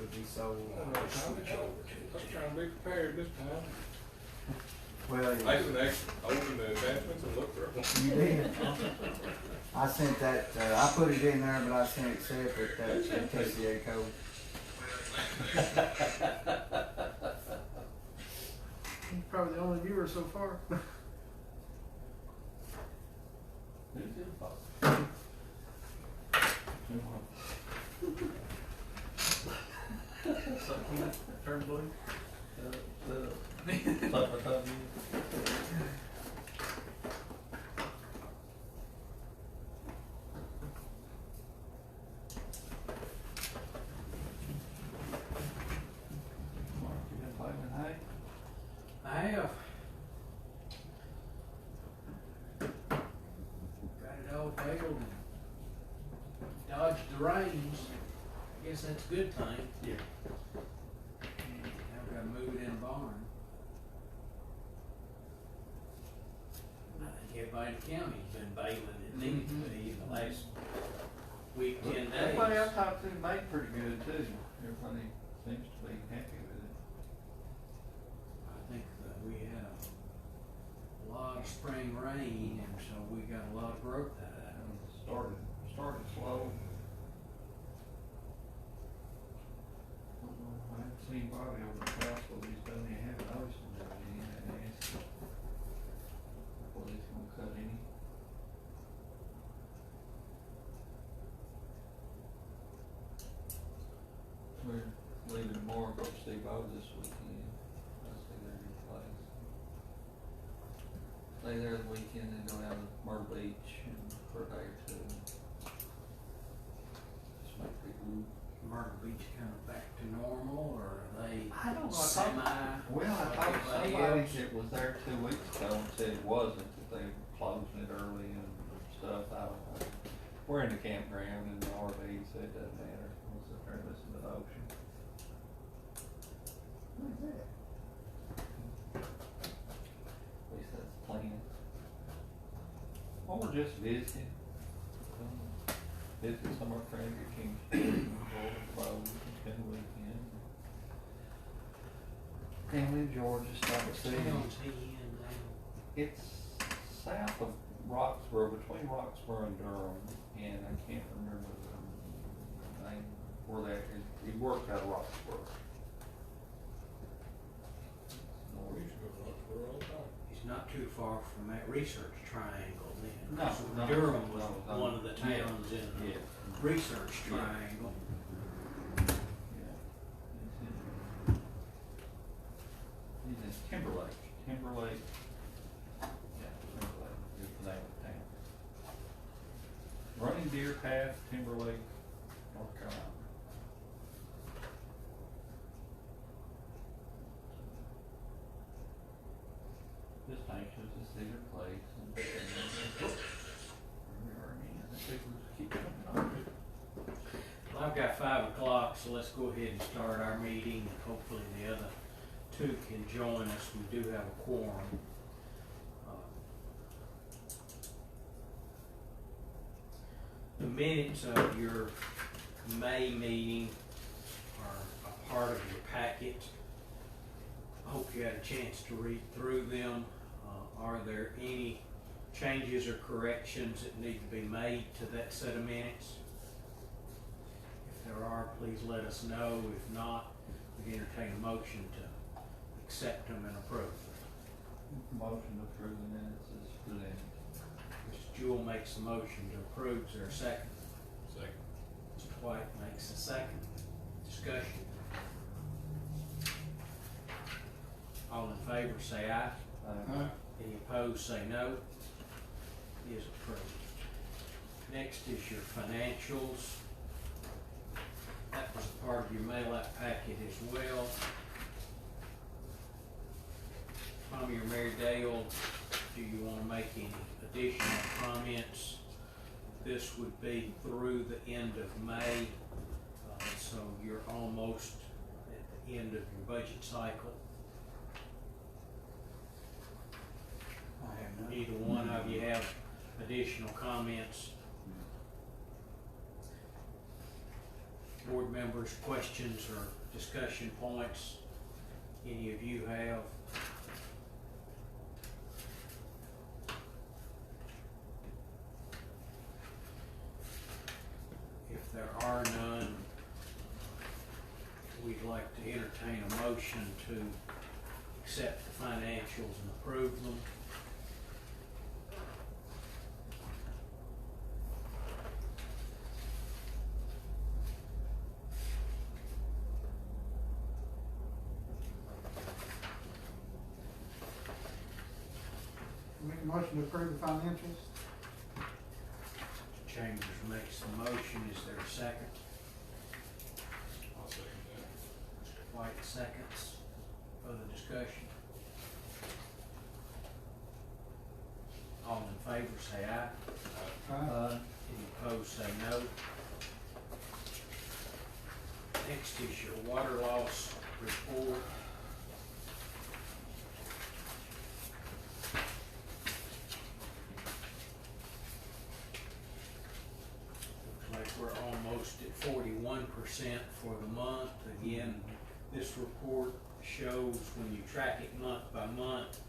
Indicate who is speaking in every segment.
Speaker 1: would be sold.
Speaker 2: I'm trying to be prepared this time.
Speaker 1: Well,
Speaker 3: I can actually open the attachments and look through them.
Speaker 1: you did. I sent that, I put it in there, but I sent it separate, that TCA code.
Speaker 4: He's probably the only viewer so far.
Speaker 5: Who's in fault?
Speaker 4: Something turn blue.
Speaker 5: Mark, you been playing hay?
Speaker 4: I have. Got it all tangled and dodged the rains. I guess that's a good thing.
Speaker 5: Yeah.
Speaker 4: Now we gotta move it in a barn. I think everybody in the county's been bailing it needs to be in the last week, 10 days.
Speaker 5: Everybody I talked to made pretty good too. Everybody seems to be happy with it.
Speaker 4: I think that we had a lot of spring rain, and so we got a lot of growth out of it.
Speaker 5: Started slow. I haven't seen Bobby over the past what he's done. He haven't noticed him doing any of that nasty. Well, he's gonna cut any. We're leaving tomorrow, go to see Bo this weekend. I'll see their new place. Stay there the weekend, then go down to Myrtle Beach and for a day or two. Just make people.
Speaker 4: Myrtle Beach kind of back to normal, or are they
Speaker 5: I don't know,
Speaker 4: semi?
Speaker 5: Well, I
Speaker 4: like
Speaker 5: talked to
Speaker 4: everybody
Speaker 5: somebody
Speaker 4: else?
Speaker 5: that was there 2 weeks ago and said it wasn't, that they were closing it early and stuff, I don't know. We're in the campground in the RV, so it doesn't matter, we'll sit there and listen to the ocean.
Speaker 1: Who's that?
Speaker 5: At least that's the plan. Well, we're just visiting. Visiting some of our friends at Kingsport, Lowe's, spend the weekend. Family in Georgia, stop to see.
Speaker 4: Town's he in now?
Speaker 5: It's south of Roxborough, between Roxborough and Durham, and I can't remember the name where that is. He worked out of Roxborough.
Speaker 3: We used to go to Roxborough all the time.
Speaker 4: He's not too far from that research triangle then.
Speaker 5: No,
Speaker 4: So
Speaker 5: no,
Speaker 4: Durham was
Speaker 5: no,
Speaker 4: one of the
Speaker 5: yeah,
Speaker 4: towns in the
Speaker 5: yeah.
Speaker 4: research
Speaker 5: Yeah.
Speaker 4: triangle.
Speaker 5: Yeah. He's in Timberlake. Timberlake. Yeah, Timberlake is the name of the town. Running Deer Path, Timberlake, North Carolina. This tank shows a cedar place and here we are again. I think we'll keep coming on.
Speaker 4: Well, I've got 5 o'clock, so let's go ahead and start our meeting, and hopefully the other 2 can join us. We do have a quorum. The minutes of your May meeting are a part of your packet. I hope you had a chance to read through them. Are there any changes or corrections that need to be made to that set of minutes? If there are, please let us know. If not, we entertain a motion to accept them and approve.
Speaker 5: Motion to approve the minutes is presented.
Speaker 4: Mr. Jewell makes a motion to approve. Is there a second?
Speaker 3: Second.
Speaker 4: Mr. White makes a second. Discussion. All in favor say aye. Any opposed say no. It is approved. Next is your financials. That was a part of your mail-out packet as well. Tommy or Mary Dale, do you want to make any additional comments? This would be through the end of May, so you're almost at the end of your budget cycle. Either one of you have additional comments? board members, questions or discussion points any of you have? If there are none, we'd like to entertain a motion to accept the financials and approve them.
Speaker 6: Make a motion to approve the financials.
Speaker 4: Chambers makes the motion, is there a second?
Speaker 3: I'll second that.
Speaker 4: Mr. White seconds, further discussion? All in favor say aye, any opposed say no. Next is your water loss report. Looks like we're almost at 41% for the month. Again, this report shows when you track it month by month,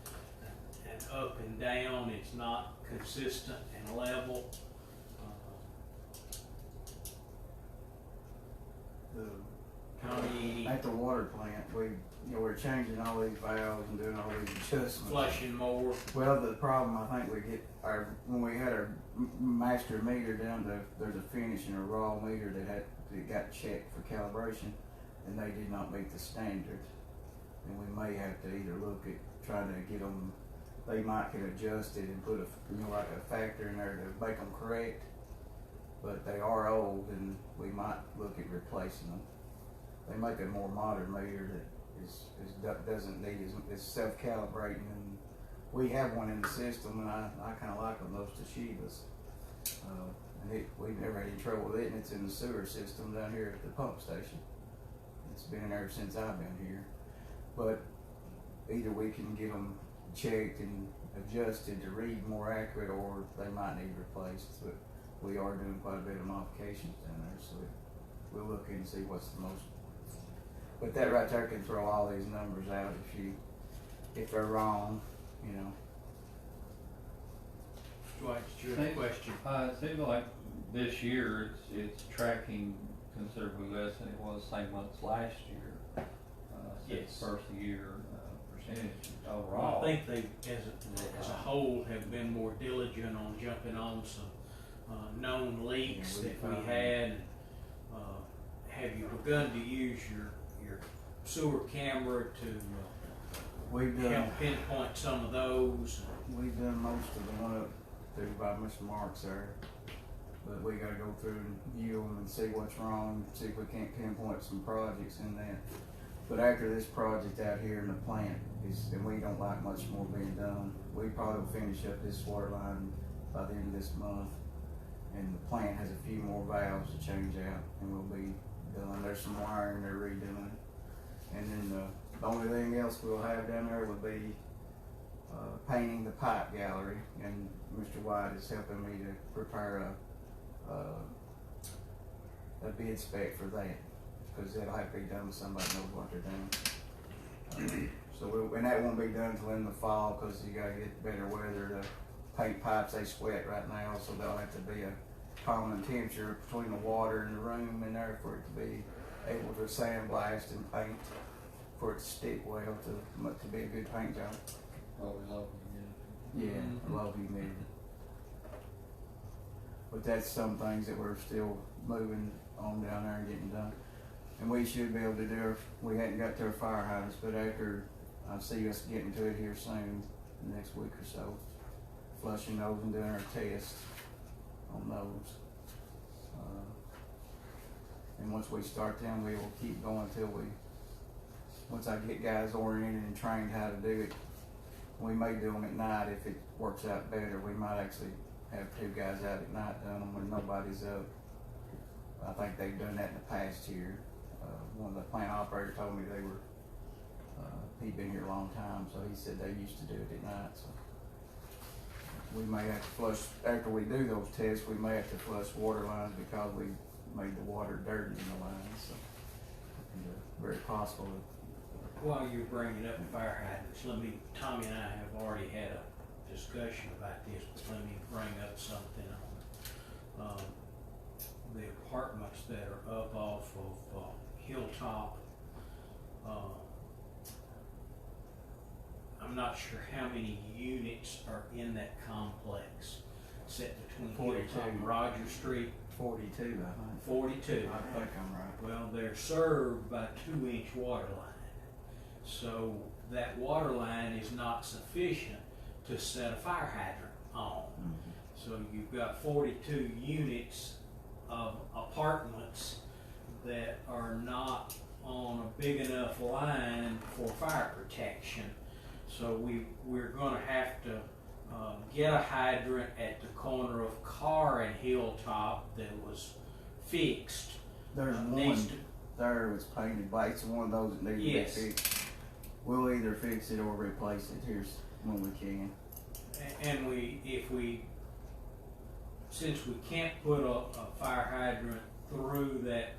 Speaker 4: and up and down, it's not consistent and level. Tommy,
Speaker 1: At the water plant, we're changing all these valves and doing all these adjustments.
Speaker 4: flushing more.
Speaker 1: Well, the problem, I think we get when we had our master meter down to, there's a finish and a raw meter that got checked for calibration, and they did not meet the standards. And we may have to either look at trying to get them, they might can adjust it and put like a factor in there to make them correct, but they are old and we might look at replacing them. They make a more modern meter that doesn't need is self-calibrating, and we have one in the system, and I kind of like them, those Toshiba's. And we've never had any trouble with it, and it's in the sewer system down here at the pump station. It's been in there since I've been here. But either we can get them checked and adjusted to read more accurate, or they might need replaced. But we are doing quite a bit of modifications down there, so we'll look and see what's the most. But that right there can throw all these numbers out if they're wrong, you know.
Speaker 4: Dwight, did you have a question?
Speaker 5: It seems like this year it's tracking considerably less than it was same months last year.
Speaker 4: Yes.
Speaker 5: First of the year percentage
Speaker 4: Well,
Speaker 5: overall.
Speaker 4: I think they, as a whole, have been more diligent on jumping on some known leaks
Speaker 1: Yeah,
Speaker 4: that we had. Have you begun to use your sewer camera to
Speaker 1: We've done
Speaker 4: help pinpoint some of those?
Speaker 1: We've done most of the one up through by Mr. Marks there, but we gotta go through and view them and see what's wrong, see if we can't pinpoint some projects in that. But after this project out here in the plant and we don't like much more being done, we probably will finish up this water line by the end of this month. And the plant has a few more valves to change out, and we'll be done. There's some wiring they're redoing. And then the only thing else we'll have down there would be painting the pipe gallery, and Mr. White is helping me to prepare a bid spec for that, because that'll have to be done with somebody who knows what they're doing. And that won't be done until in the fall, because you gotta get better weather to paint pipes. They sweat right now, so there'll have to be a common temperature between the water and the room in there for it to be able to sandblast and paint, for it to stick well to be a good paint job.
Speaker 5: Probably low humidity.
Speaker 1: Yeah, low humidity. But that's some things that we're still moving on down there and getting done. And we should be able to do we hadn't got to our fire hydrants, but after I see us getting to it here soon, the next week or so, flushing those and doing our test on those. And once we start them, we will keep going till once I get guys oriented and trained how to do it. We may do them at night if it works out better. We might actually have 2 guys out at night doing them when nobody's up. I think they've done that in the past year. One of the plant operators told me he'd been here a long time, so he said they used to do it at night. So we may have to flush, after we do those tests, we may have to flush water lines because made the water dirty in the line, so. And, very possible that
Speaker 4: While you're bringing up fire hydrants, Tommy and I have already had a discussion about this, but let me bring up something on, the apartments that are up off of, Hilltop. I'm not sure how many units are in that complex, set between
Speaker 1: 42.
Speaker 4: Hilltop and Roger Street,
Speaker 1: 42, I think.
Speaker 4: 42.
Speaker 1: I think I'm right.
Speaker 4: Well, they're served by 2-inch water line. So that water line is not sufficient to set a fire hydrant on. So you've got 42 units of apartments that are not on a big enough line for fire protection. So we're gonna have to get a hydrant at the corner of Carr and Hilltop that was fixed.
Speaker 1: There's
Speaker 4: Needs
Speaker 1: one
Speaker 4: to-
Speaker 1: there was painted black. It's one of those that needs
Speaker 4: Yes.
Speaker 1: to be fixed. We'll either fix it or replace it. Here's when we can.
Speaker 4: And since we can't put a fire hydrant through that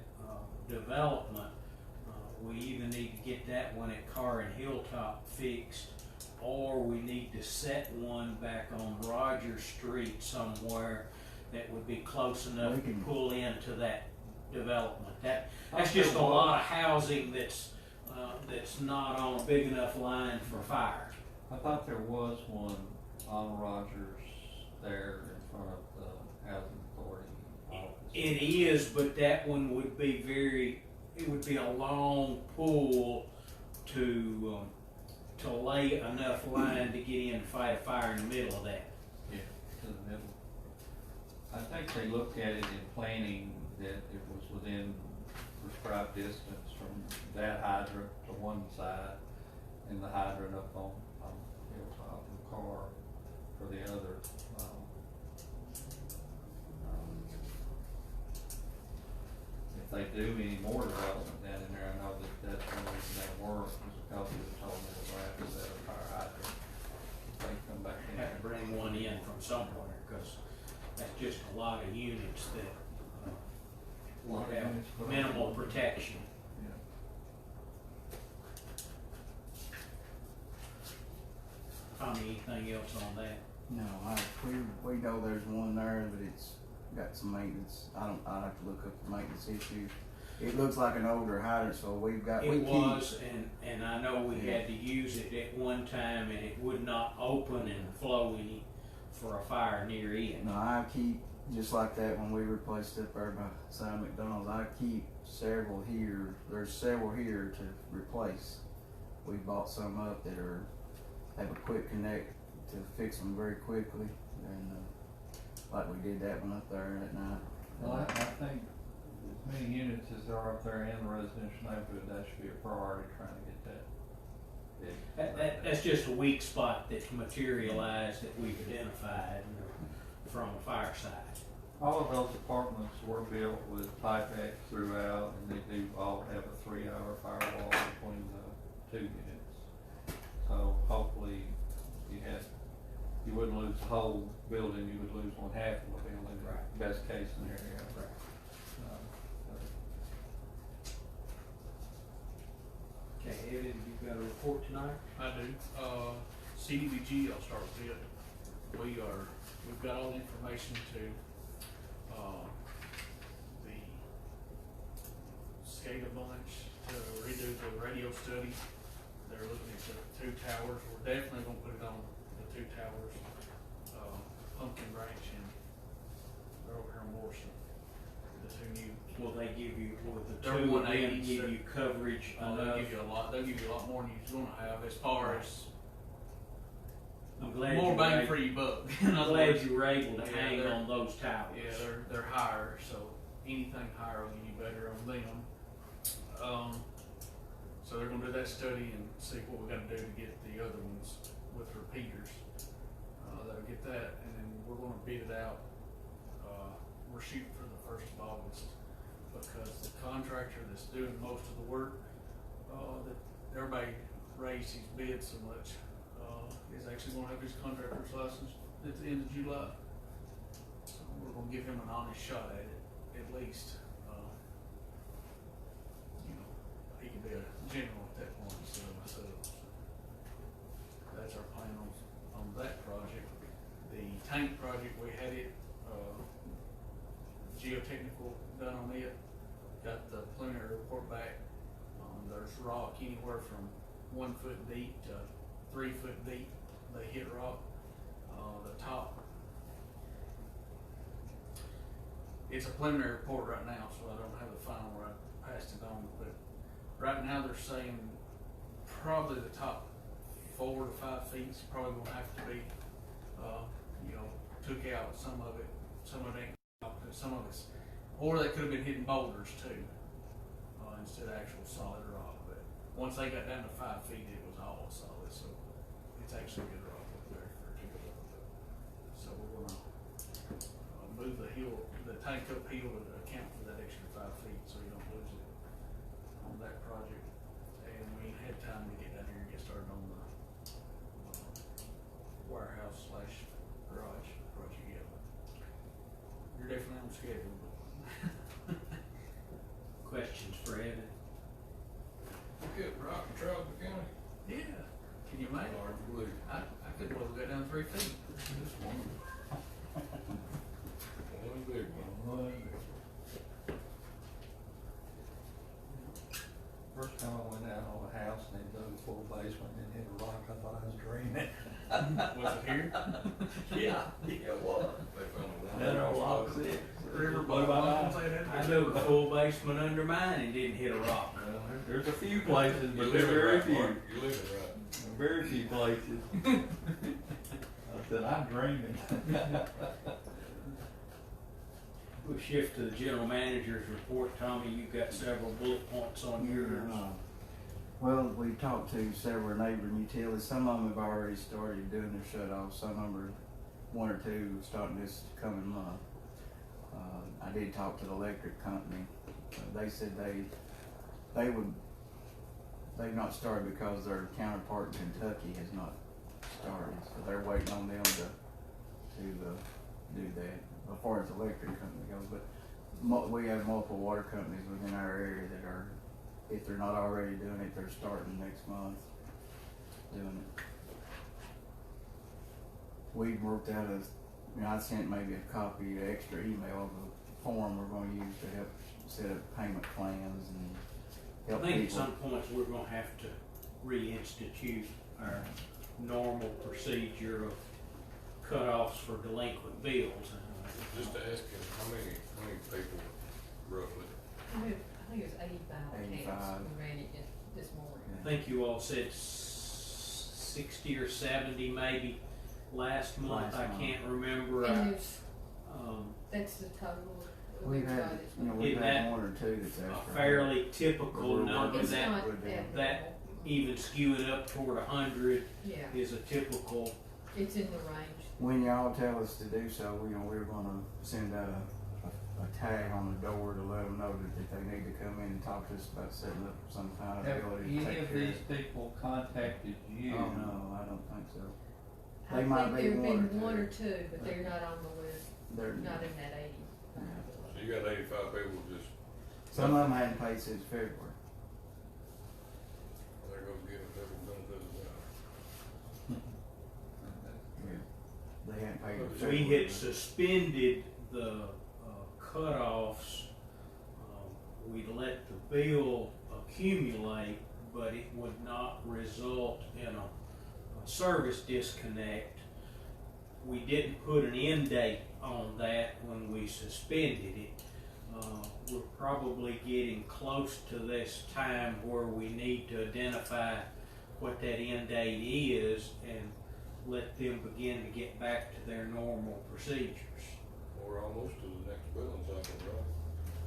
Speaker 4: development, we either need to get that one at Carr and Hilltop fixed, or we need to set one back on Roger Street somewhere that would be close enough
Speaker 1: We
Speaker 4: to
Speaker 1: can-
Speaker 4: pull into that development. That's just a lot of housing that's not on a big enough line for fire.
Speaker 5: I thought there was one on Rogers there in front of the housing authority office.
Speaker 4: It is, but that one would be it would be a long pull to lay enough line to get in to fight a fire in the middle of that.
Speaker 5: To the middle. I think they looked at it in planning that it was within prescribed distance from that hydrant to one side and the hydrant up on Hilltop and Carr for the other. If they do any more development down in there, I know that that's one reason that work was because they told me that we'll have to set a fire hydrant. If they come back in.
Speaker 4: Have to bring one in from somewhere, cause that's just a lot of units that would have minimal protection.
Speaker 5: Yeah.
Speaker 4: Tommy, anything else on that?
Speaker 1: No, we know there's one there, but it's got some maintenance. I have to look up the maintenance issues. It looks like an older hydrant, so we
Speaker 4: It was, and I know we had to use it at one time, and it would not open and flow any for a fire near it.
Speaker 1: No, I keep, just like that when we replaced up there by Simon McDonald's, I keep several here. There's several here to replace. We bought some up that have a quick connect to fix them very quickly, and like we did that one up there at night.
Speaker 5: Well, I think as many units as there are up there in the residential neighborhood, that should be a priority, trying to get that big.
Speaker 4: That's just a weak spot that's materialized that we've identified from a fire side.
Speaker 5: All of those apartments were built with pipe X throughout, and they do all have a 3-hour firewall between the 2 units. So hopefully you wouldn't lose the whole building, you would lose one half of the building,
Speaker 4: Right.
Speaker 5: best case scenario.
Speaker 4: Right. Okay, Eddie, you've got a report tonight?
Speaker 3: I do. CDBG, I'll start with it. We've got all the information to, the SCADA bunch to redo the radio study. They're looking at the 2 towers. We're definitely gonna put it on the 2 towers, Pumpkin Branch and they're over here in Morrison. The 2 new.
Speaker 4: Will they give you, will the
Speaker 3: They're
Speaker 4: 2 of them
Speaker 3: 180s,
Speaker 4: give
Speaker 3: they're-
Speaker 4: you coverage
Speaker 3: They'll
Speaker 4: enough?
Speaker 3: give you a lot. They'll give you a lot more than you're gonna have as far as
Speaker 4: I'm glad
Speaker 3: more
Speaker 4: you
Speaker 3: bang
Speaker 4: were
Speaker 3: for your buck. In
Speaker 4: I'm
Speaker 3: other
Speaker 4: glad
Speaker 3: words,
Speaker 4: you were able to
Speaker 3: Yeah,
Speaker 4: hang
Speaker 3: they're-
Speaker 4: on those towers.
Speaker 3: yeah, they're higher, so anything higher will give you better on them. So they're gonna do that study and see what we gotta do to get the other ones with repeaters. That'll get that, and then we're gonna bid it out. We're shooting for the 1st of August because the contractor that's doing most of the work, that everybody raised his bid so much, is actually gonna have his contractor's license at the end of July. So we're gonna give him an honest shot at it, at least. general at that point instead of myself. That's our plan on that project. The tank project, we had it, geotechnical done on it, got the preliminary report back. There's rock anywhere from 1 foot deep to 3 foot deep, they hit rock. The top, it's a preliminary report right now, so I don't have the final where I passed it on, but right now they're saying probably the top 4 to 5 feet is probably gonna have to be, took out some of it ain't, some of it's, or they could've been hitting boulders too, instead of actual solid rock, but once they got down to 5 feet, it was all solid, so it's actually good rock up there for it to go up. So we're gonna, move the hill, the tank uphill to account for that extra 5 feet, so you don't lose it on that project. And we ain't had time to get down here and get started on the warehouse slash garage project yet. You're definitely on schedule, but
Speaker 4: Questions for Evan?
Speaker 2: Get rock and travel the county.
Speaker 3: yeah, can you imagine?
Speaker 2: Hard to believe.
Speaker 3: I couldn't believe we got down 3 feet.
Speaker 2: Just one. One big one.
Speaker 5: First time I went out on a house and they dug a full basement and hit a rock, I thought I was dreaming.
Speaker 3: Was it here?
Speaker 5: Yeah, it was.
Speaker 2: They found one.
Speaker 5: That old rock's it.
Speaker 3: River
Speaker 5: What about
Speaker 4: I dug a full basement under mine and didn't hit a rock.
Speaker 5: There's a few places,
Speaker 2: You
Speaker 5: but
Speaker 2: live
Speaker 5: there's
Speaker 2: it
Speaker 5: very
Speaker 2: right,
Speaker 5: few.
Speaker 2: Mark. You live it right.
Speaker 5: Very few places. I said, I'm dreaming.
Speaker 4: We'll shift to the general manager's report. Tommy, you've got several bullet points on yours.
Speaker 1: Well, we talked to several neighboring utilities. Some of them have already started doing their shut offs. Some of them are 1 or 2 starting this coming month. I did talk to the electric company. They said they've not started because their counterpart in Kentucky has not started. So they're waiting on them to do that as far as the electric company goes. But we have multiple water companies within our area that are, if they're not already doing it, they're starting next month doing it. We worked out I sent maybe a copy, an extra email of a form we're gonna use to help set up payment plans and
Speaker 4: I
Speaker 1: help
Speaker 4: think at
Speaker 1: people.
Speaker 4: some points we're gonna have to reinstitute our normal procedure of cutoffs for delinquent bills.
Speaker 2: Just to ask him, how many people roughly?
Speaker 7: I think it was 85 accounts,
Speaker 1: 85.
Speaker 7: we ran it this morning.
Speaker 4: I think you all said 60 or 70 maybe last month.
Speaker 1: Last
Speaker 4: I
Speaker 1: month.
Speaker 4: can't remember.
Speaker 7: And there's,
Speaker 4: Um,
Speaker 7: that's the total.
Speaker 1: We've had, we've
Speaker 4: Isn't
Speaker 1: had
Speaker 4: that
Speaker 1: 1 or 2 that's
Speaker 4: a
Speaker 1: asked for
Speaker 4: fairly typical
Speaker 1: We're
Speaker 4: number
Speaker 1: working
Speaker 7: It's
Speaker 4: that
Speaker 7: not
Speaker 1: would be-
Speaker 7: abnormal.
Speaker 4: even skewing up toward 100
Speaker 7: Yeah,
Speaker 4: is a typical.
Speaker 7: it's in the range.
Speaker 1: When y'all tell us to do so, we're gonna send out a tag on the door to let them know that if they need to come in and talk to us about setting up some kind of
Speaker 5: Have
Speaker 1: ability to
Speaker 5: any
Speaker 1: take
Speaker 5: of
Speaker 1: care
Speaker 5: these
Speaker 1: of.
Speaker 5: people contacted you?
Speaker 1: Oh, no, I don't think so.
Speaker 7: I
Speaker 1: They might
Speaker 7: think
Speaker 1: be
Speaker 7: there've
Speaker 1: 1 or
Speaker 7: been 1
Speaker 1: 2.
Speaker 7: or 2, but they're not on the list,
Speaker 1: They're,
Speaker 7: not in that 80.
Speaker 2: So you got 85 people just,
Speaker 1: some of them hadn't paid since February.
Speaker 2: there goes getting people benefits now.
Speaker 1: They hadn't paid in
Speaker 4: We
Speaker 1: February.
Speaker 4: had suspended the cutoffs. We'd let the bill accumulate, but it would not result in a service disconnect. We didn't put an end date on that when we suspended it. We're probably getting close to this time where we need to identify what that end date is and let them begin to get back to their normal procedures.
Speaker 2: We're almost to the next billing cycle, right?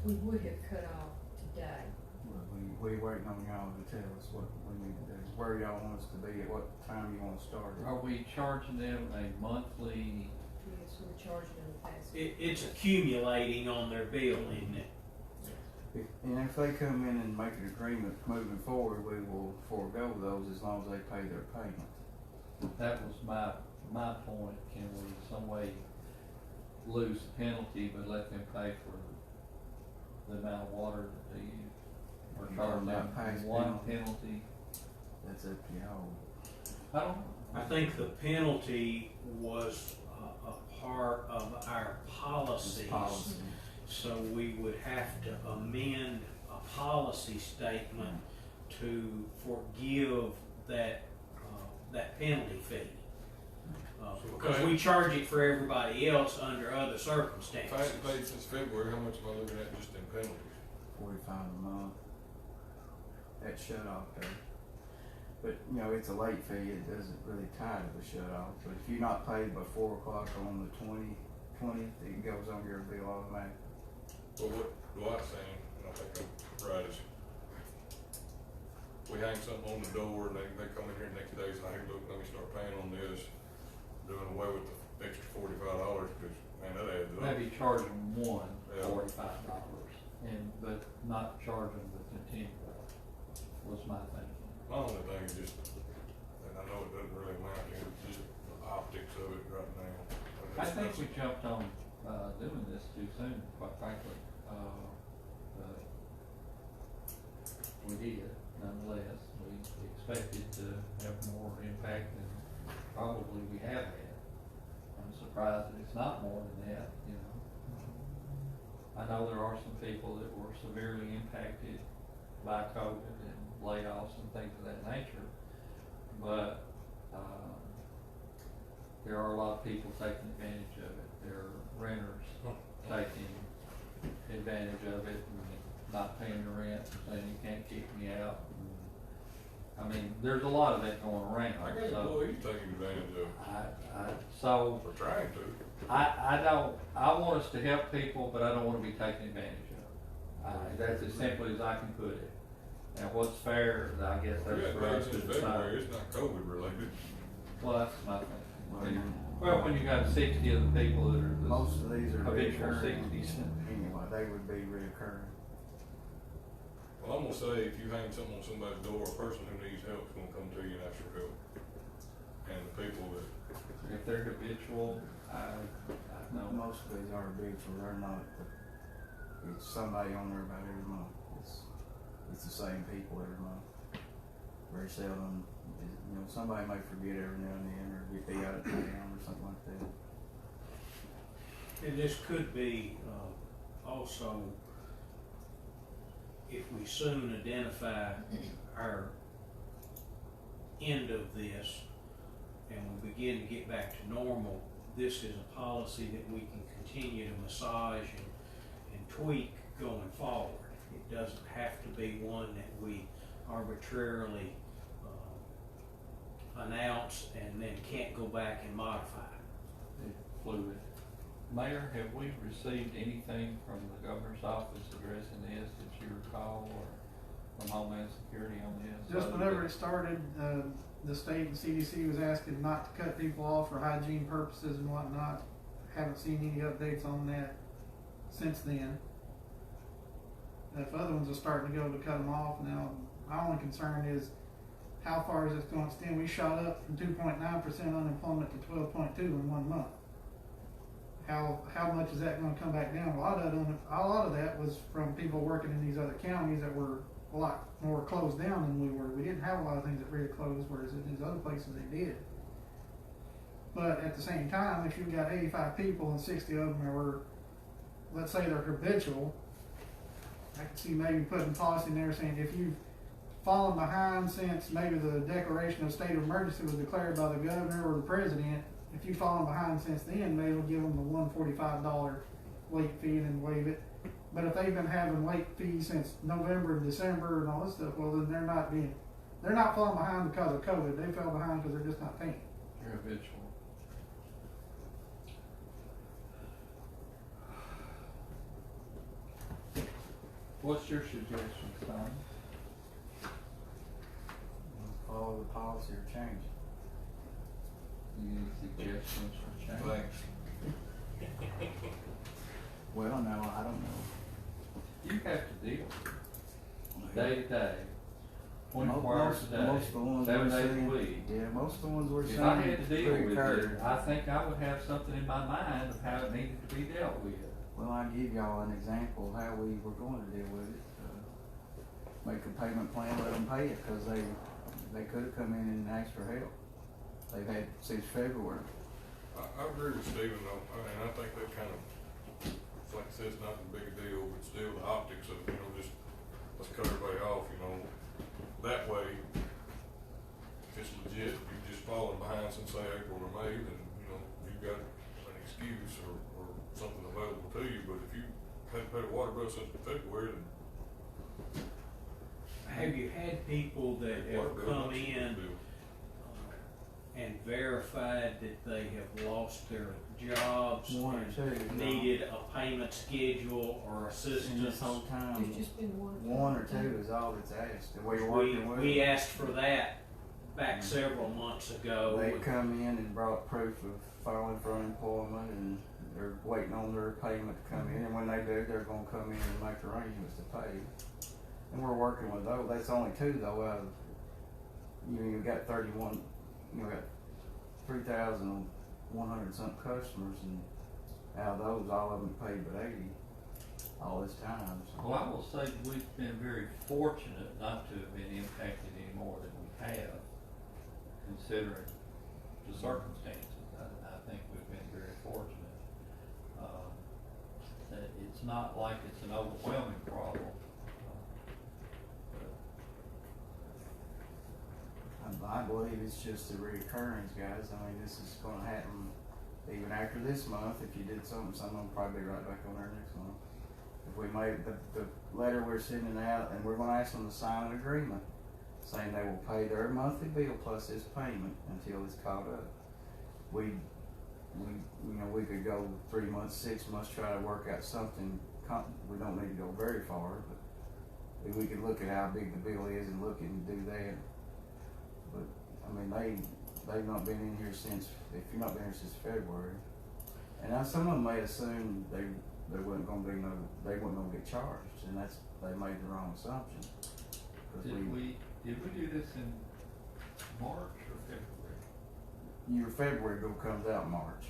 Speaker 7: We would have cut off today.
Speaker 1: Well, we waiting on y'all to tell us what we need to do, where y'all want us to be, at what time you wanna start it.
Speaker 5: Are we charging them a monthly?
Speaker 7: Yes, we're charging them the past.
Speaker 4: It's accumulating on their bill, isn't it?
Speaker 1: And if they come in and make an agreement moving forward, we will forego those as long as they pay their payment.
Speaker 5: That was my point. Can we some way lose the penalty but let them pay for the amount of water that they use? or
Speaker 1: You
Speaker 5: charge
Speaker 1: talking
Speaker 5: them
Speaker 1: about past
Speaker 5: one
Speaker 1: penalty?
Speaker 5: penalty?
Speaker 1: That's up to y'all.
Speaker 5: I don't know.
Speaker 4: I think the penalty was a part of our
Speaker 1: It's
Speaker 4: policies.
Speaker 1: policy.
Speaker 4: So we would have to amend a policy statement to forgive that, that penalty fee. Because we charge it for everybody else under other
Speaker 2: If I
Speaker 4: circumstances.
Speaker 2: hadn't paid since February, how much am I looking at just in penalties?
Speaker 1: 45 a month. That shut off there. But, you know, it's a late fee, it doesn't really tie to the shut off. But if you're not paid by 4 o'clock on the 20th, it goes on your bill automatic.
Speaker 2: Well, what Dwight's saying, and I think I'm right, is we hang something on the door and they come in here next day and say, hey, look, let me start paying on this, doing away with the extra $45, cause man, that adds up.
Speaker 5: Maybe charge them one
Speaker 2: Yeah.
Speaker 5: $45, but not charge them the continual, was my thinking.
Speaker 2: My only thing is just, and I know it doesn't really amount to, it's just the optics of it right now. And
Speaker 5: I
Speaker 2: it's
Speaker 5: think
Speaker 2: not-
Speaker 5: we jumped on, doing this too soon, quite frankly, but we did nonetheless. We expected to have more impact than probably we have had. I'm surprised that it's not more than that, you know. I know there are some people that were severely impacted by COVID and layoffs and things of that nature, but, there are a lot of people taking advantage of it. There are renters taking advantage of it and not paying the rent and saying you can't kick me out. I mean, there's a lot of that going around,
Speaker 2: I got
Speaker 5: so
Speaker 2: employees taking advantage of it,
Speaker 5: so
Speaker 2: or trying to.
Speaker 5: I want us to help people, but I don't wanna be taken advantage of. That's as simply as I can put it. And what's fair, I guess
Speaker 2: We
Speaker 5: that's
Speaker 2: got
Speaker 5: for us
Speaker 2: paid
Speaker 5: to
Speaker 2: since February,
Speaker 5: decide.
Speaker 2: it's not COVID related.
Speaker 5: Well, that's my thing.
Speaker 1: Well,
Speaker 5: Well, when you got 60 of the people that are the
Speaker 1: most of these are
Speaker 5: habitual
Speaker 1: reoccurring.
Speaker 5: 60s.
Speaker 1: Anyway, they would be reoccurring.
Speaker 2: Well, I'm gonna say, if you hang something on somebody's door, a person who needs help is gonna come to you and ask for help. And the people that,
Speaker 5: If they're habitual, I know.
Speaker 1: Most of these are big for they're not. It's somebody on there about every month. It's the same people every month. Very seldom, you know, somebody may forget every now and then or get beat out of town or something like that.
Speaker 4: And this could be, also, if we soon identify our end of this and we begin to get back to normal, this is a policy that we can continue to massage and tweak going forward. It doesn't have to be one that we arbitrarily announce and then can't go back and modify.
Speaker 5: It's fluid. Mayor, have we received anything from the governor's office addressing this that you recall, or from Homeland Security on this?
Speaker 6: Just whenever it started, the state and CDC was asking not to cut people off for hygiene purposes and whatnot. Haven't seen any updates on that since then. If other ones are starting to go to cut them off now, my only concern is how far is this going to extend? We shot up from 2.9% unemployment to 12.2 in 1 month. How much is that going to come back down? A lot of that was from people working in these other counties that were a lot more closed down than we were. We didn't have a lot of things that really closed, whereas in these other places they did. But at the same time, if you've got 85 people and 60 of them are, let's say they're habitual, I can see maybe putting policy in there saying if you've fallen behind since maybe the declaration of state of emergency was declared by the governor or the president, if you've fallen behind since then, maybe we'll give them the $145 late fee and then waive it. But if they've been having late fees since November and December and all this stuff, well then they're not falling behind because of COVID. They fell behind because they're just not paying.
Speaker 5: You're habitual. What's your suggestion, Simon?
Speaker 1: Follow the policy or change it.
Speaker 5: Any suggestions for change?
Speaker 2: thanks.
Speaker 1: Well, no, I don't know.
Speaker 5: You have to deal with it. Day to day, 24 hours a
Speaker 1: Most of the
Speaker 5: day,
Speaker 1: ones
Speaker 5: 7
Speaker 1: we're
Speaker 5: days a
Speaker 1: seeing-
Speaker 5: week.
Speaker 1: Yeah, most of the ones we're seeing.
Speaker 5: If I had to deal with
Speaker 1: reoccurring.
Speaker 5: it, I think I would have something in my mind of how it needed to be dealt with.
Speaker 1: Well, I'll give y'all an example of how we were going to deal with it. make a payment plan, let them pay it, cause they could've come in and asked for help. They've had since February.
Speaker 2: I agree with Stephen though, and I think that kind of, it's like I said, it's not a big deal, but still the optics of, just, let's cut everybody off, that way, if it's legit, if you've just fallen behind since say April or May, then, you've got an excuse or something available to you, but if you hadn't paid a water bill since February, then
Speaker 4: Have you had people that
Speaker 2: water
Speaker 4: have
Speaker 2: bill,
Speaker 4: come
Speaker 2: not your
Speaker 4: in
Speaker 2: bill.
Speaker 4: and verified that they have lost their jobs
Speaker 1: One or
Speaker 4: and
Speaker 1: two.
Speaker 4: needed a payment schedule or
Speaker 1: In this
Speaker 4: assistance?
Speaker 1: whole time,
Speaker 7: There's just been one.
Speaker 1: one or two is all that's asked, and we're
Speaker 4: We,
Speaker 1: working with
Speaker 4: we
Speaker 1: them.
Speaker 4: asked for that back several months ago.
Speaker 1: They come in and brought proof of filing for unemployment, and they're waiting on their payment to come in, and when they do, they're gonna come in and make arrangements to pay. And we're working with those, that's only two though, out of, you've got 31, got 3,100 something customers, and out of those, all of them paid but 80 all this time, so.
Speaker 5: Well, I will say we've been very fortunate not to have been impacted any more than we have, considering the circumstances. I think we've been very fortunate. That it's not like it's an overwhelming problem.
Speaker 1: I believe it's just a reoccurrence, guys. I mean, this is gonna happen even after this month. If you did something, some of them probably be right back on there next month. If we made the letter we're sending out, and we're gonna ask them to sign an agreement saying they will pay their monthly bill plus this payment until it's caught up. We could go 3 months, 6 months, try to work out something. We don't need to go very far, but we could look at how big the bill is and look and do that. But, I mean, they've not been in here since, if you've not been here since February. And now some of them may assume they wasn't gonna be they weren't gonna get charged, and they made the wrong assumption. 'Cause
Speaker 5: Did we do this in March or February?
Speaker 1: your February bill comes out in March.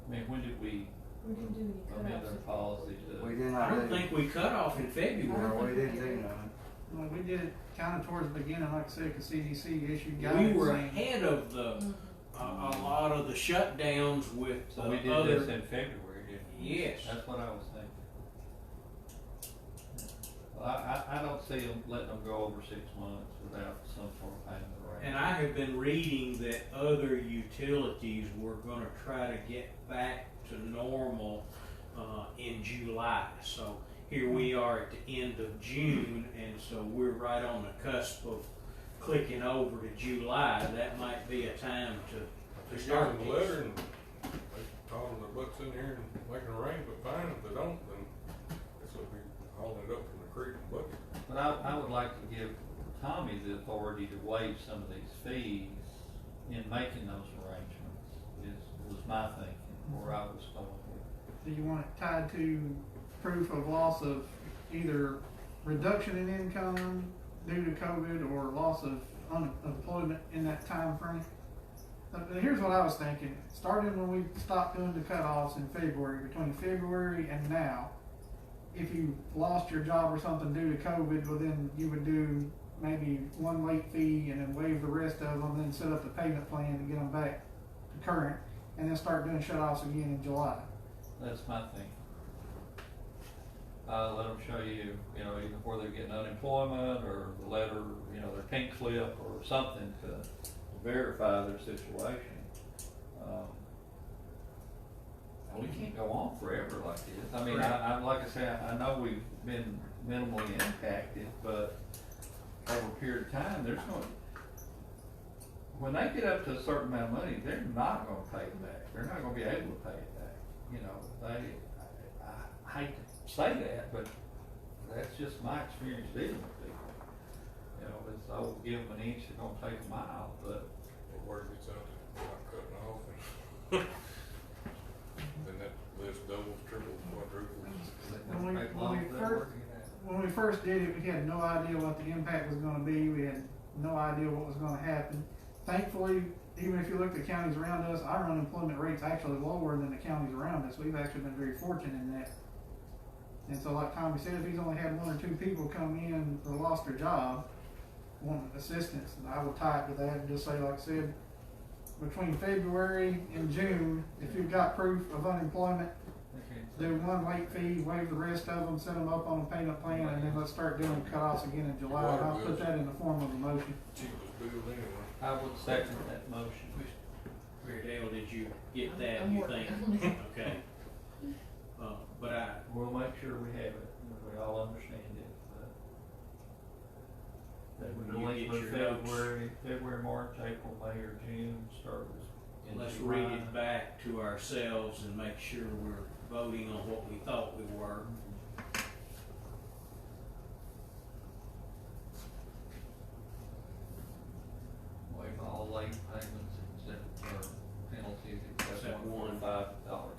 Speaker 5: I mean, when did we
Speaker 7: We didn't do any
Speaker 5: amend
Speaker 7: cutoffs.
Speaker 5: our policy to?
Speaker 1: We did
Speaker 4: I
Speaker 1: not
Speaker 4: don't
Speaker 1: do,
Speaker 4: think we cut off in February.
Speaker 1: no, we didn't do none.
Speaker 6: Well, we did it kind of towards the beginning, like I said, cause CDC issued
Speaker 4: We
Speaker 6: guidance
Speaker 4: were
Speaker 6: saying,
Speaker 4: ahead of the,
Speaker 7: Mhm.
Speaker 4: a lot of the shutdowns with
Speaker 5: So we did
Speaker 4: other.
Speaker 5: this in February, didn't we?
Speaker 4: Yes.
Speaker 5: That's what I was thinking. Well, I don't see them letting them go over 6 months without some sort of payment arrangement.
Speaker 4: And I have been reading that other utilities were gonna try to get back to normal, in July. So here we are at the end of June, and so we're right on the cusp of clicking over to July. That might be a time to
Speaker 2: Just
Speaker 4: start
Speaker 2: start the
Speaker 4: this.
Speaker 2: letter and they calling their butts in here and making an arrangement, fine. If they don't, then this will be hauling it up from the creek and bucket.
Speaker 5: But I would like to give Tommy the authority to waive some of these fees in making those arrangements, was my thinking, where I was going with.
Speaker 6: do you want it tied to proof of loss of either reduction in income due to COVID or loss of unemployment in that time frame? Here's what I was thinking, starting when we stopped doing the cutoffs in February, between February and now, if you lost your job or something due to COVID, well then you would do maybe one late fee and then waive the rest of them, then set up the payment plan to get them back to current, and then start doing shut-offs again in July.
Speaker 5: That's my thing. Let them show you, either where they're getting unemployment or the letter, their pink slip or something to verify their situation. We can't go on forever like this. I mean, I like I say, I know we've been minimally impacted, but over a period of time, when they get up to a certain amount of money, they're not gonna pay it back. They're not gonna be able to pay it back. I hate to say that, but that's just my experience dealing with people. It's, give them an inch, they're gonna take a mile, but
Speaker 2: Or word gets out that they're not cutting off and then that list doubles, triples, quadruples.
Speaker 6: When we-
Speaker 5: take
Speaker 6: when
Speaker 5: long
Speaker 6: we
Speaker 5: as they're
Speaker 6: first-
Speaker 5: working it out.
Speaker 6: When we first did it, we had no idea what the impact was gonna be, we had no idea what was gonna happen. Thankfully, even if you look at the counties around us, our unemployment rate's actually lower than the counties around us, we've actually been very fortunate in that. And so like Tommy said, if he's only had one or two people come in or lost their job, wanting assistance, and I would tie it to that and just say, like I said, between February and June, if you've got proof of unemployment, do one late fee, waive the rest of them, set them up on a payment plan, and then let's start doing cutoffs again in July. And I'll put that in the form of a motion.
Speaker 2: Cheapest bill anyway.
Speaker 5: I would second that motion.
Speaker 4: Mary Dale, did you get that,
Speaker 7: I'm
Speaker 4: you
Speaker 7: working
Speaker 4: think?
Speaker 7: on it.
Speaker 4: Okay. But
Speaker 5: We'll make sure we have it, we all understand it, that would
Speaker 4: When you
Speaker 5: delete
Speaker 4: get
Speaker 5: with
Speaker 4: your notes.
Speaker 5: February, March, April, May, or June, start with.
Speaker 4: let's
Speaker 5: July.
Speaker 4: read it back to ourselves and make sure we're voting on what we thought we were.
Speaker 5: Waive all late payments except for penalties
Speaker 4: Except
Speaker 5: except
Speaker 4: one.
Speaker 5: $145 charge.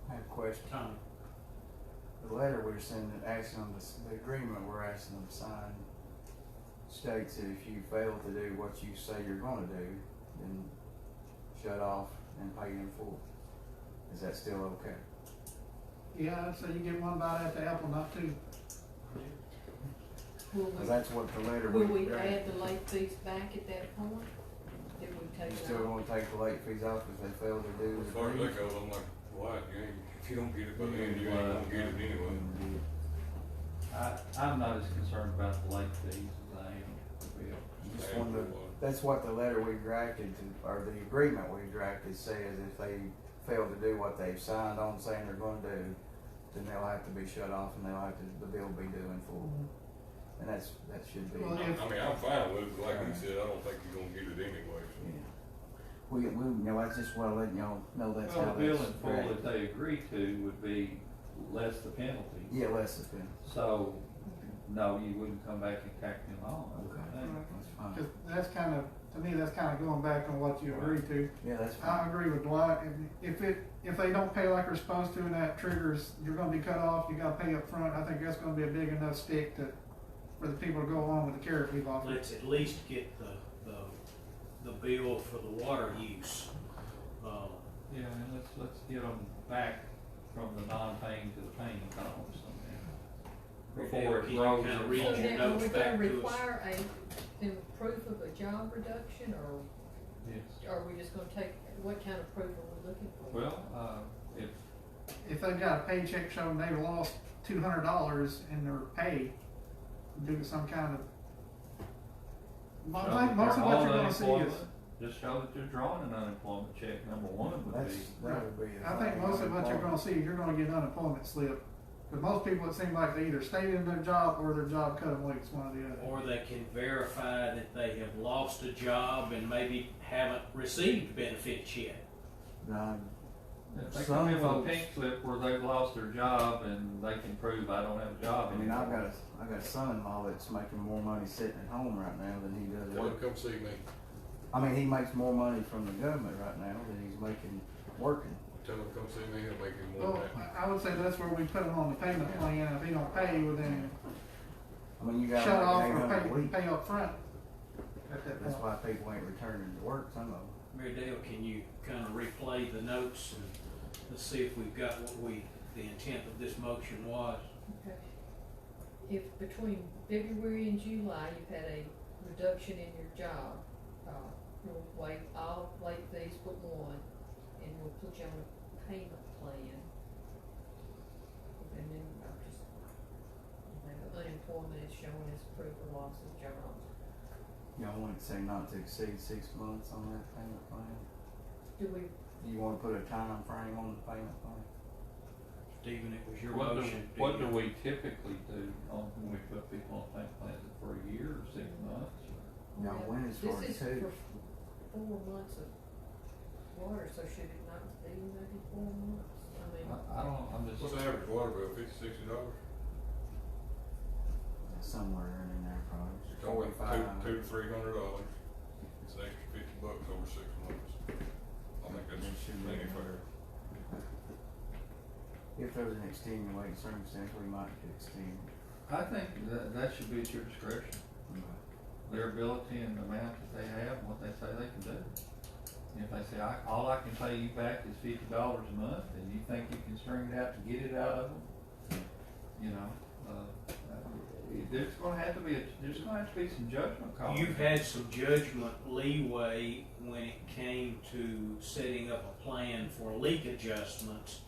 Speaker 1: I have a question.
Speaker 4: Tommy,
Speaker 1: The letter we're sending, asking them the agreement we're asking them to sign states that if you fail to do what you say you're gonna do, then shut off and pay in full. Is that still okay?
Speaker 6: Yeah, I'd say you get one bite at the apple, not two.
Speaker 7: Will
Speaker 1: Cause
Speaker 7: we,
Speaker 1: that's what the letter
Speaker 7: will
Speaker 1: we
Speaker 7: we
Speaker 1: drafted.
Speaker 7: add the late fees back at that point? Did we take
Speaker 1: You
Speaker 7: it
Speaker 1: still
Speaker 7: off?
Speaker 1: gonna take the late fees off if they fail to do
Speaker 2: As
Speaker 1: the
Speaker 2: far as that
Speaker 1: agreement?
Speaker 2: goes, I'm like, why, you ain't, if you don't get it by the end, you ain't gonna get it anyway.
Speaker 5: I'm not as concerned about the late fees as I am the bill.
Speaker 1: Just wanted to, that's what the letter we drafted to, or the agreement we drafted says, if they fail to do what they've signed on saying they're gonna do, then they'll have to be shut off and they'll have to, the bill be due in full. And that should be.
Speaker 6: Well,
Speaker 2: I mean, I'm fine with it, but like he said, I don't think you're gonna get it anyway, so.
Speaker 1: Yeah. We, you know, I just wanna let y'all know that's
Speaker 5: Well,
Speaker 1: how
Speaker 5: the bill
Speaker 1: that's
Speaker 5: in full
Speaker 1: drafted.
Speaker 5: that they agree to would be less the penalty.
Speaker 1: Yeah, less than.
Speaker 5: So, no, you wouldn't come back and tack them on. I wouldn't
Speaker 1: Okay.
Speaker 5: think.
Speaker 1: That's fine.
Speaker 6: Cause that's kind of, to me, that's kind of going back on what you agreed to.
Speaker 1: Yeah, that's
Speaker 6: I
Speaker 1: fine.
Speaker 6: agree with Dwight. If they don't pay like they're supposed to and that triggers, you're gonna be cut off, you gotta pay up front. I think that's gonna be a big enough stick for the people to go along with the carrot we've offered.
Speaker 4: let's at least get the bill for the water use.
Speaker 5: Yeah, and let's get them back from the non-paying to the paying columns before
Speaker 4: Can
Speaker 5: it
Speaker 4: you
Speaker 5: grows.
Speaker 4: kinda
Speaker 5: or
Speaker 4: read
Speaker 7: So
Speaker 4: your
Speaker 5: falls.
Speaker 7: now, are
Speaker 4: notes
Speaker 7: we
Speaker 4: back
Speaker 7: gonna
Speaker 4: to us?
Speaker 7: require them proof of a job reduction, or
Speaker 5: Yes.
Speaker 7: are we just gonna take, what kind of proof are we looking for?
Speaker 5: Well,
Speaker 6: If they've got a paycheck showing they lost $200 in their pay due to some kind of. I think most of what you're gonna see is,
Speaker 5: just show that you're drawing an unemployment check, number one would
Speaker 1: That's,
Speaker 5: be.
Speaker 1: that would be. the
Speaker 6: I think
Speaker 1: thing,
Speaker 6: most of what you're gonna
Speaker 1: unemployment.
Speaker 6: see is you're gonna get an unemployment slip. Cause most people, it seems like they either stayed in their job or their job cut them loose, one or the other.
Speaker 4: Or they can verify that they have lost a job and maybe haven't received benefits yet.
Speaker 1: No,
Speaker 5: If they
Speaker 1: Some
Speaker 5: come in with a
Speaker 1: folks-
Speaker 5: pink slip where they've lost their job and they can prove I don't have a job
Speaker 1: I mean,
Speaker 5: anymore.
Speaker 1: I got a son-in-law that's making more money sitting at home right now than he does
Speaker 2: Tell him,
Speaker 1: working.
Speaker 2: come see me,
Speaker 1: I mean, he makes more money from the government right now than he's making working.
Speaker 2: tell him, come see me, he'll make him more
Speaker 6: Well,
Speaker 2: than that.
Speaker 6: I would say that's where we put them on the payment plan. If he don't pay, well then
Speaker 1: I mean, you got
Speaker 6: shut off
Speaker 1: like
Speaker 6: or
Speaker 1: 800 a week.
Speaker 6: pay up front. At that
Speaker 1: That's
Speaker 6: point.
Speaker 1: why people ain't returning to work, some of them.
Speaker 4: Mary Dale, can you kind of replay the notes and let's see if we've got the intent of this motion was?
Speaker 7: Okay. If between February and July, you've had a reduction in your job, we'll waive all late fees but one, and we'll put you on a payment plan. And then I'll just, unemployment is showing as proof of loss of job.
Speaker 1: Y'all want to say not to exceed 6 months on that payment plan?
Speaker 7: Do we,
Speaker 1: You want to put a time frame on the payment plan?
Speaker 4: Stephen, it was your
Speaker 5: What
Speaker 4: motion.
Speaker 5: do we typically do when we put people on payment plans? Is it for a year or 6 months?
Speaker 1: Y'all
Speaker 7: well,
Speaker 1: went as far as
Speaker 7: this is
Speaker 1: two.
Speaker 7: for 4 months of water, so should it not be maybe 4 months? I mean,
Speaker 5: I don't, I'm just.
Speaker 2: What's the average water bill, $50, $60?
Speaker 1: Somewhere in there probably.
Speaker 2: You're talking
Speaker 1: $45.
Speaker 2: $200 to $300, it's an extra $50 over 6 months. I think
Speaker 1: That
Speaker 2: that's
Speaker 1: should be
Speaker 2: plenty fair.
Speaker 1: If there's an extenuating circumstance, we might could extend.
Speaker 5: I think that should be at your discretion, their ability and the amount that they have, and what they say they can do. If they say, all I can pay you back is $50 a month, and you think you can string it out to get it out of them, you know, there's gonna have to be some judgment calls.
Speaker 4: You've had some judgment leeway when it came to setting up a plan for leak adjustments.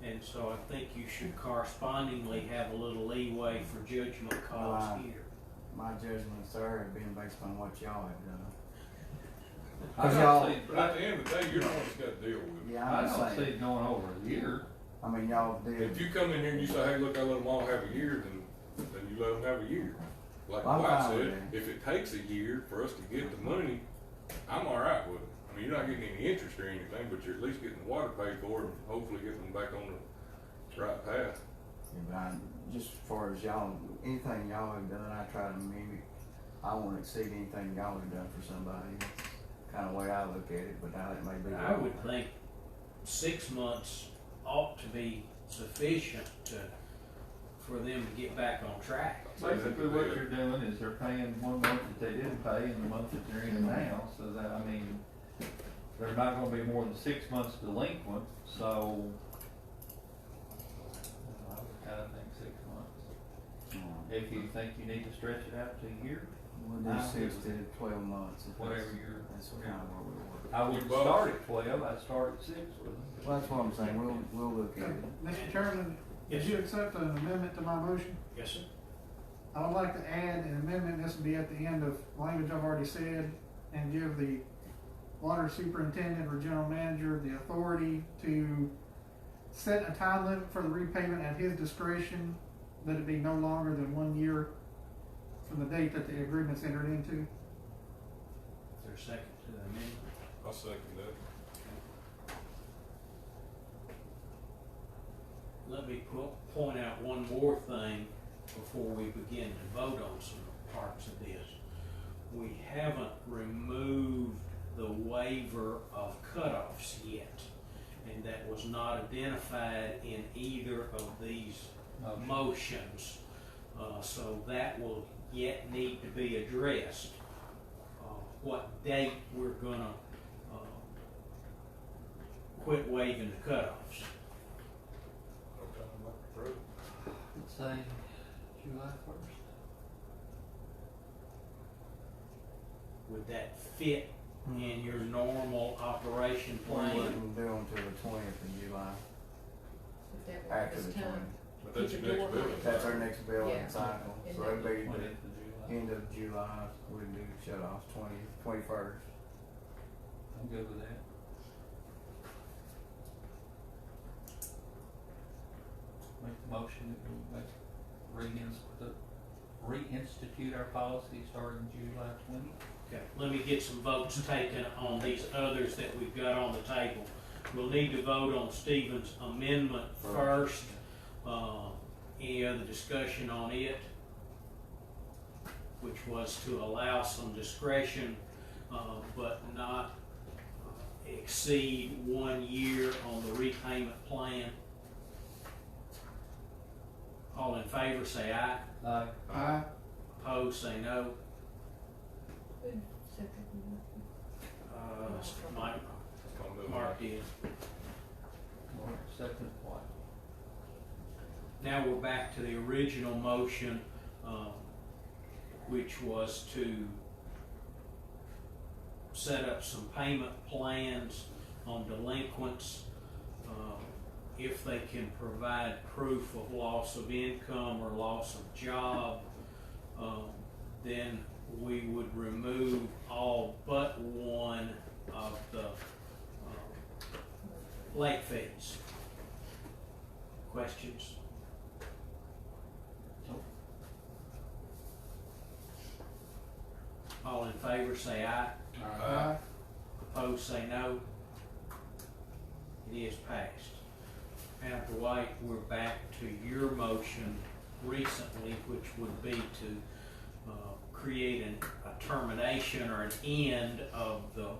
Speaker 4: And so I think you should correspondingly have a little leeway for judgment calls
Speaker 1: Wow.
Speaker 4: here.
Speaker 1: My judgments there have been based on what y'all have done.
Speaker 5: I
Speaker 1: Cause
Speaker 5: don't
Speaker 1: y'all-
Speaker 5: see,
Speaker 2: But at the end of the day, you're the one that's got to deal with it.
Speaker 1: Yeah,
Speaker 5: I
Speaker 1: I'm just
Speaker 5: don't see
Speaker 1: saying,
Speaker 5: it going over a year.
Speaker 1: I mean, y'all did.
Speaker 2: If you come in here and you say, hey, look, I let them all have a year, then you let them have a year. Like
Speaker 1: I'm
Speaker 2: Dwight
Speaker 1: fine with
Speaker 2: said,
Speaker 1: that.
Speaker 2: if it takes a year for us to get the money, I'm all right with it. I mean, you're not getting any interest or anything, but you're at least getting the water paid for and hopefully getting them back on the right path.
Speaker 1: Yeah, but just as far as y'all, anything y'all have done, I try to mimic. I won't exceed anything y'all have done for somebody. Kind of way I look at it, but now that may be.
Speaker 4: I would think 6 months ought to be sufficient for them to get back on track.
Speaker 5: Basically, what you're doing is they're paying 1 month that they didn't pay and the month that they're in now, so that, I mean, they're not gonna be more than 6 months delinquent, so I would kinda think 6 months. If you think you need to stretch it out to a year,
Speaker 1: We'll do 6 to 12 months. if
Speaker 5: whatever
Speaker 1: that's-
Speaker 5: you're,
Speaker 1: That's kind of where we were.
Speaker 5: I wouldn't
Speaker 2: both.
Speaker 5: start at 12, I'd start at 6 with them.
Speaker 1: Well, that's what I'm saying. We'll look at it.
Speaker 6: Mr. Chairman,
Speaker 4: Yes,
Speaker 6: did you
Speaker 4: sir.
Speaker 6: accept an amendment to my motion?
Speaker 4: Yes, sir.
Speaker 6: I would like to add an amendment, this would be at the end of language I've already said, and give the water superintendent or general manager the authority to set a time limit for the repayment at his discretion, that it be no longer than 1 year from the date that the agreement's entered into.
Speaker 4: Is there a second to the amendment?
Speaker 2: I'll second that.
Speaker 4: Let me point out one more thing before we begin to vote on some parts of this. We haven't removed the waiver of cutoffs yet, and that was not identified in either of these motions. So that will yet need to be addressed. What date we're gonna quit waiving the cutoffs.
Speaker 2: Okay, I'm looking through.
Speaker 5: Let's say July 1st.
Speaker 4: Would that fit in your normal operation
Speaker 1: We
Speaker 4: plan?
Speaker 1: wouldn't do them till the 20th of July,
Speaker 7: If that
Speaker 1: after
Speaker 7: works
Speaker 1: the
Speaker 7: this
Speaker 1: 20th.
Speaker 7: time.
Speaker 2: But that's your
Speaker 7: Keep the
Speaker 2: next
Speaker 7: door
Speaker 2: bill.
Speaker 1: That's our next billing
Speaker 7: Yeah.
Speaker 1: cycle,
Speaker 7: And
Speaker 1: so
Speaker 7: that-
Speaker 1: it'd be
Speaker 5: 20th
Speaker 1: the
Speaker 5: of July.
Speaker 1: end of July, we'd do shut-offs, 21st.
Speaker 5: I'm good with that. Make the motion that we reinstitute our policy starting July 20th.
Speaker 4: Okay, let me get some votes taken on these others that we've got on the table. We'll need to vote on Stephen's amendment first. Any other discussion on it? Which was to allow some discretion, but not exceed 1 year on the repayment plan. All in favor, say aye.
Speaker 6: Aye.
Speaker 4: Opposed, say no.
Speaker 7: Second.
Speaker 4: Mike,
Speaker 2: I'll do
Speaker 4: Mark
Speaker 2: that.
Speaker 4: did.
Speaker 5: Second what?
Speaker 4: Now we're back to the original motion, which was to set up some payment plans on delinquents. If they can provide proof of loss of income or loss of job, then we would remove all but one of the late fees. Questions? All in favor, say aye.
Speaker 6: Aye.
Speaker 4: Opposed, say no. It is passed. Now, Dwight, we're back to your motion recently, which would be to create a termination or an end of the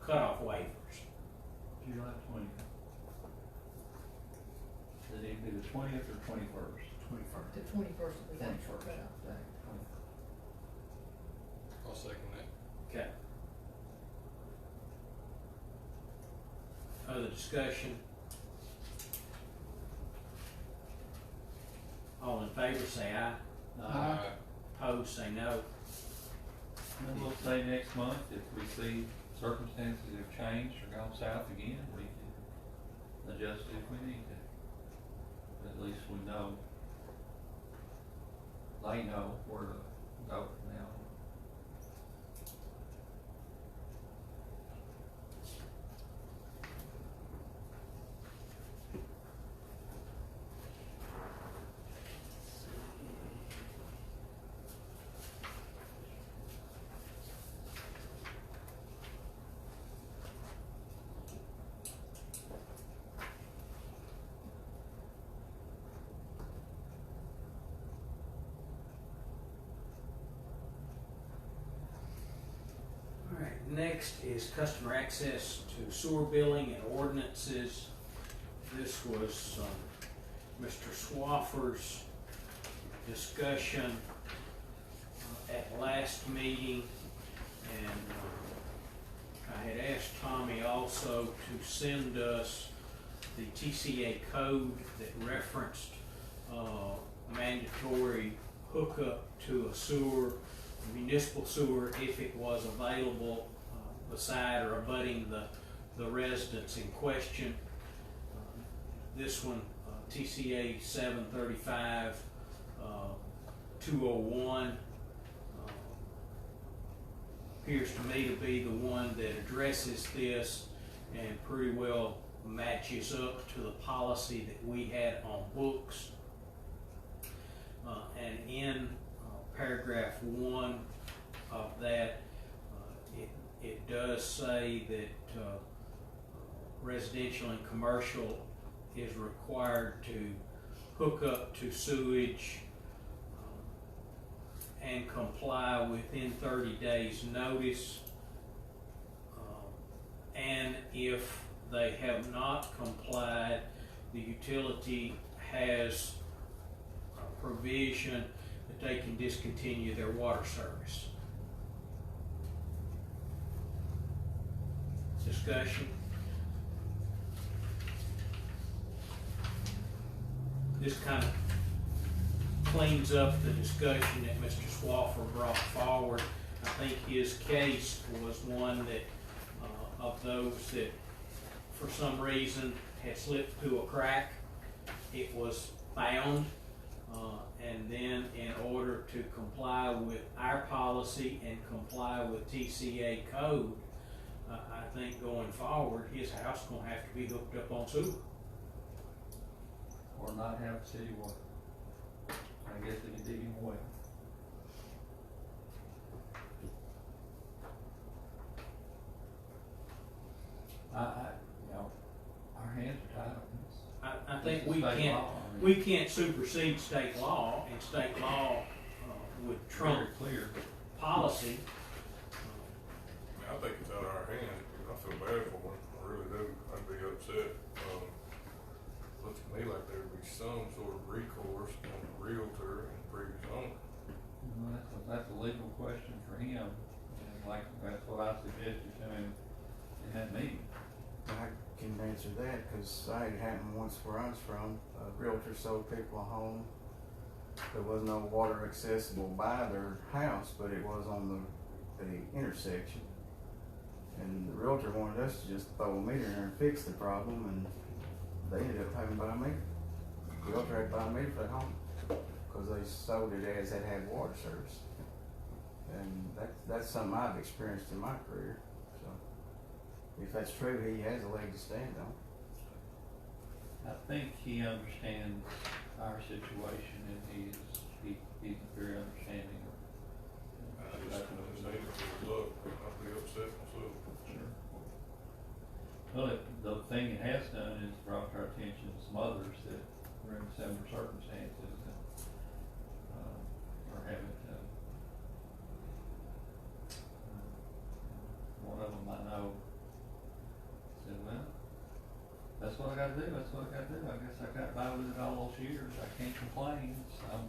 Speaker 4: cutoff waivers.
Speaker 5: July 20th. Did it be the 20th or 21st?
Speaker 4: 21st.
Speaker 7: The 21st was actual
Speaker 5: 21st.
Speaker 7: cutoff date.
Speaker 2: I'll second that.
Speaker 4: Okay. further discussion? All in favor say aye,
Speaker 6: Aye.
Speaker 4: opposed say no.
Speaker 5: And we'll say next month, if we see circumstances have changed or gone south again, we can adjust it if we need to. But at least we know, they know where to go from now on.
Speaker 4: All right, next is customer access to sewer billing and ordinances. This was, Mr. Swaffer's discussion at last meeting, and I had asked Tommy also to send us the TCA code that referenced mandatory hookup to a sewer, municipal sewer, if it was available beside or abutting the residence in question. This one, TCA 735 201, appears to me to be the one that addresses this and pretty well matches up to the policy that we had on books. And in paragraph 1 of that, it does say that residential and commercial is required to hook up to sewage and comply within 30 days notice. And if they have not complied, the utility has a provision that they can discontinue their water service. Discussion. This kind of cleans up the discussion that Mr. Swaffer brought forward. I think his case was one that, of those that for some reason had slipped through a crack. It was found, and then in order to comply with our policy and comply with TCA code, I think going forward, his house gonna have to be hooked up on sewer.
Speaker 5: Or not have city water. I guess they can dig him away. You know, our hands are tied on this.
Speaker 4: I think
Speaker 5: This is
Speaker 4: we
Speaker 5: state
Speaker 4: can't,
Speaker 5: law, I mean,
Speaker 4: we can't supersede state law, and state law would trump
Speaker 5: very clear.
Speaker 4: policy.
Speaker 2: I think it's out of our hands. I feel bad for them. I really do. I'd be upset. Looks to me like there'd be some sort of recourse on the realtor and previous owner.
Speaker 5: Well, that's a legal question for him, and like, that's what I suggested to him in that meeting.
Speaker 1: I can answer that, cause I had it happen once where I was from. A realtor sold people a home. There was no water accessible by their house, but it was on the intersection. And the realtor wanted us to just throw a meter in there and fix the problem, and they ended up having to buy a meter. The realtor had to buy a meter for the home, cause they sold it as it had water service. And that's something I've experienced in my career, so. If that's true, he has a leg to stand on.
Speaker 5: I think he understands our situation, and he's very understanding of.
Speaker 2: I just need to look. I'd be upset myself.
Speaker 5: Sure. Well, the thing it has done is brought to our attention some others that were in similar circumstances and, are having to. One of them I know said, well, that's what I gotta do, that's what I gotta do, I guess I got by with it all those years, I can't complain, so.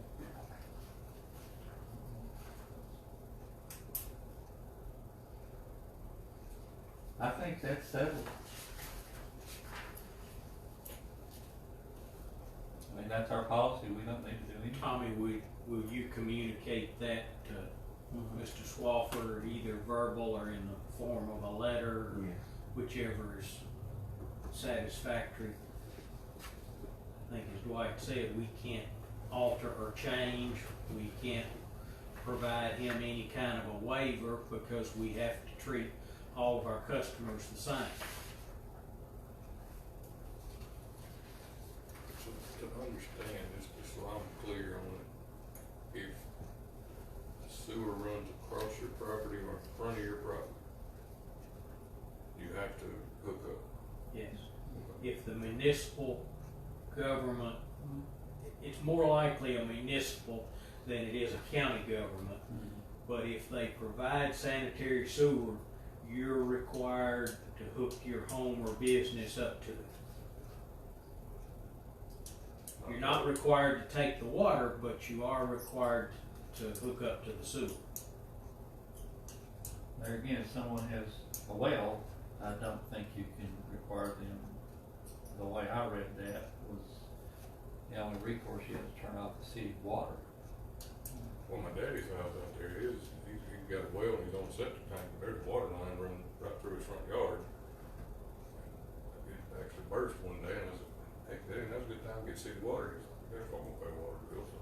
Speaker 5: I think that's settled.
Speaker 4: will you communicate that to Mr. Swafford, either verbal or in the form of a letter, or
Speaker 1: Yes.
Speaker 4: whichever is satisfactory? I think as Dwight said, we can't alter or change, we can't provide him any kind of a waiver because we have to treat all of our customers the same.
Speaker 2: So to understand, just so I'm clear on it, if the sewer runs across your property or in front of your property, you have to hook up.
Speaker 4: Yes. If the municipal government, it's more likely a municipal than it is a county government, but if they provide sanitary sewer, you're required to hook your home or business up to it. You're not required to take the water, but you are required to hook up to the sewer.
Speaker 5: There again, if someone has a well, I don't think you can require them, the way I read that was the only recourse you have to turn off the city water.
Speaker 2: Well, my daddy's house out there is, he's got a well and he's on a septic tank, and there's a water line running right through his front yard. It actually burst one day, and I said, hey, Daddy, now's a good time to get city water. He's like, there's not gonna pay water bill, so.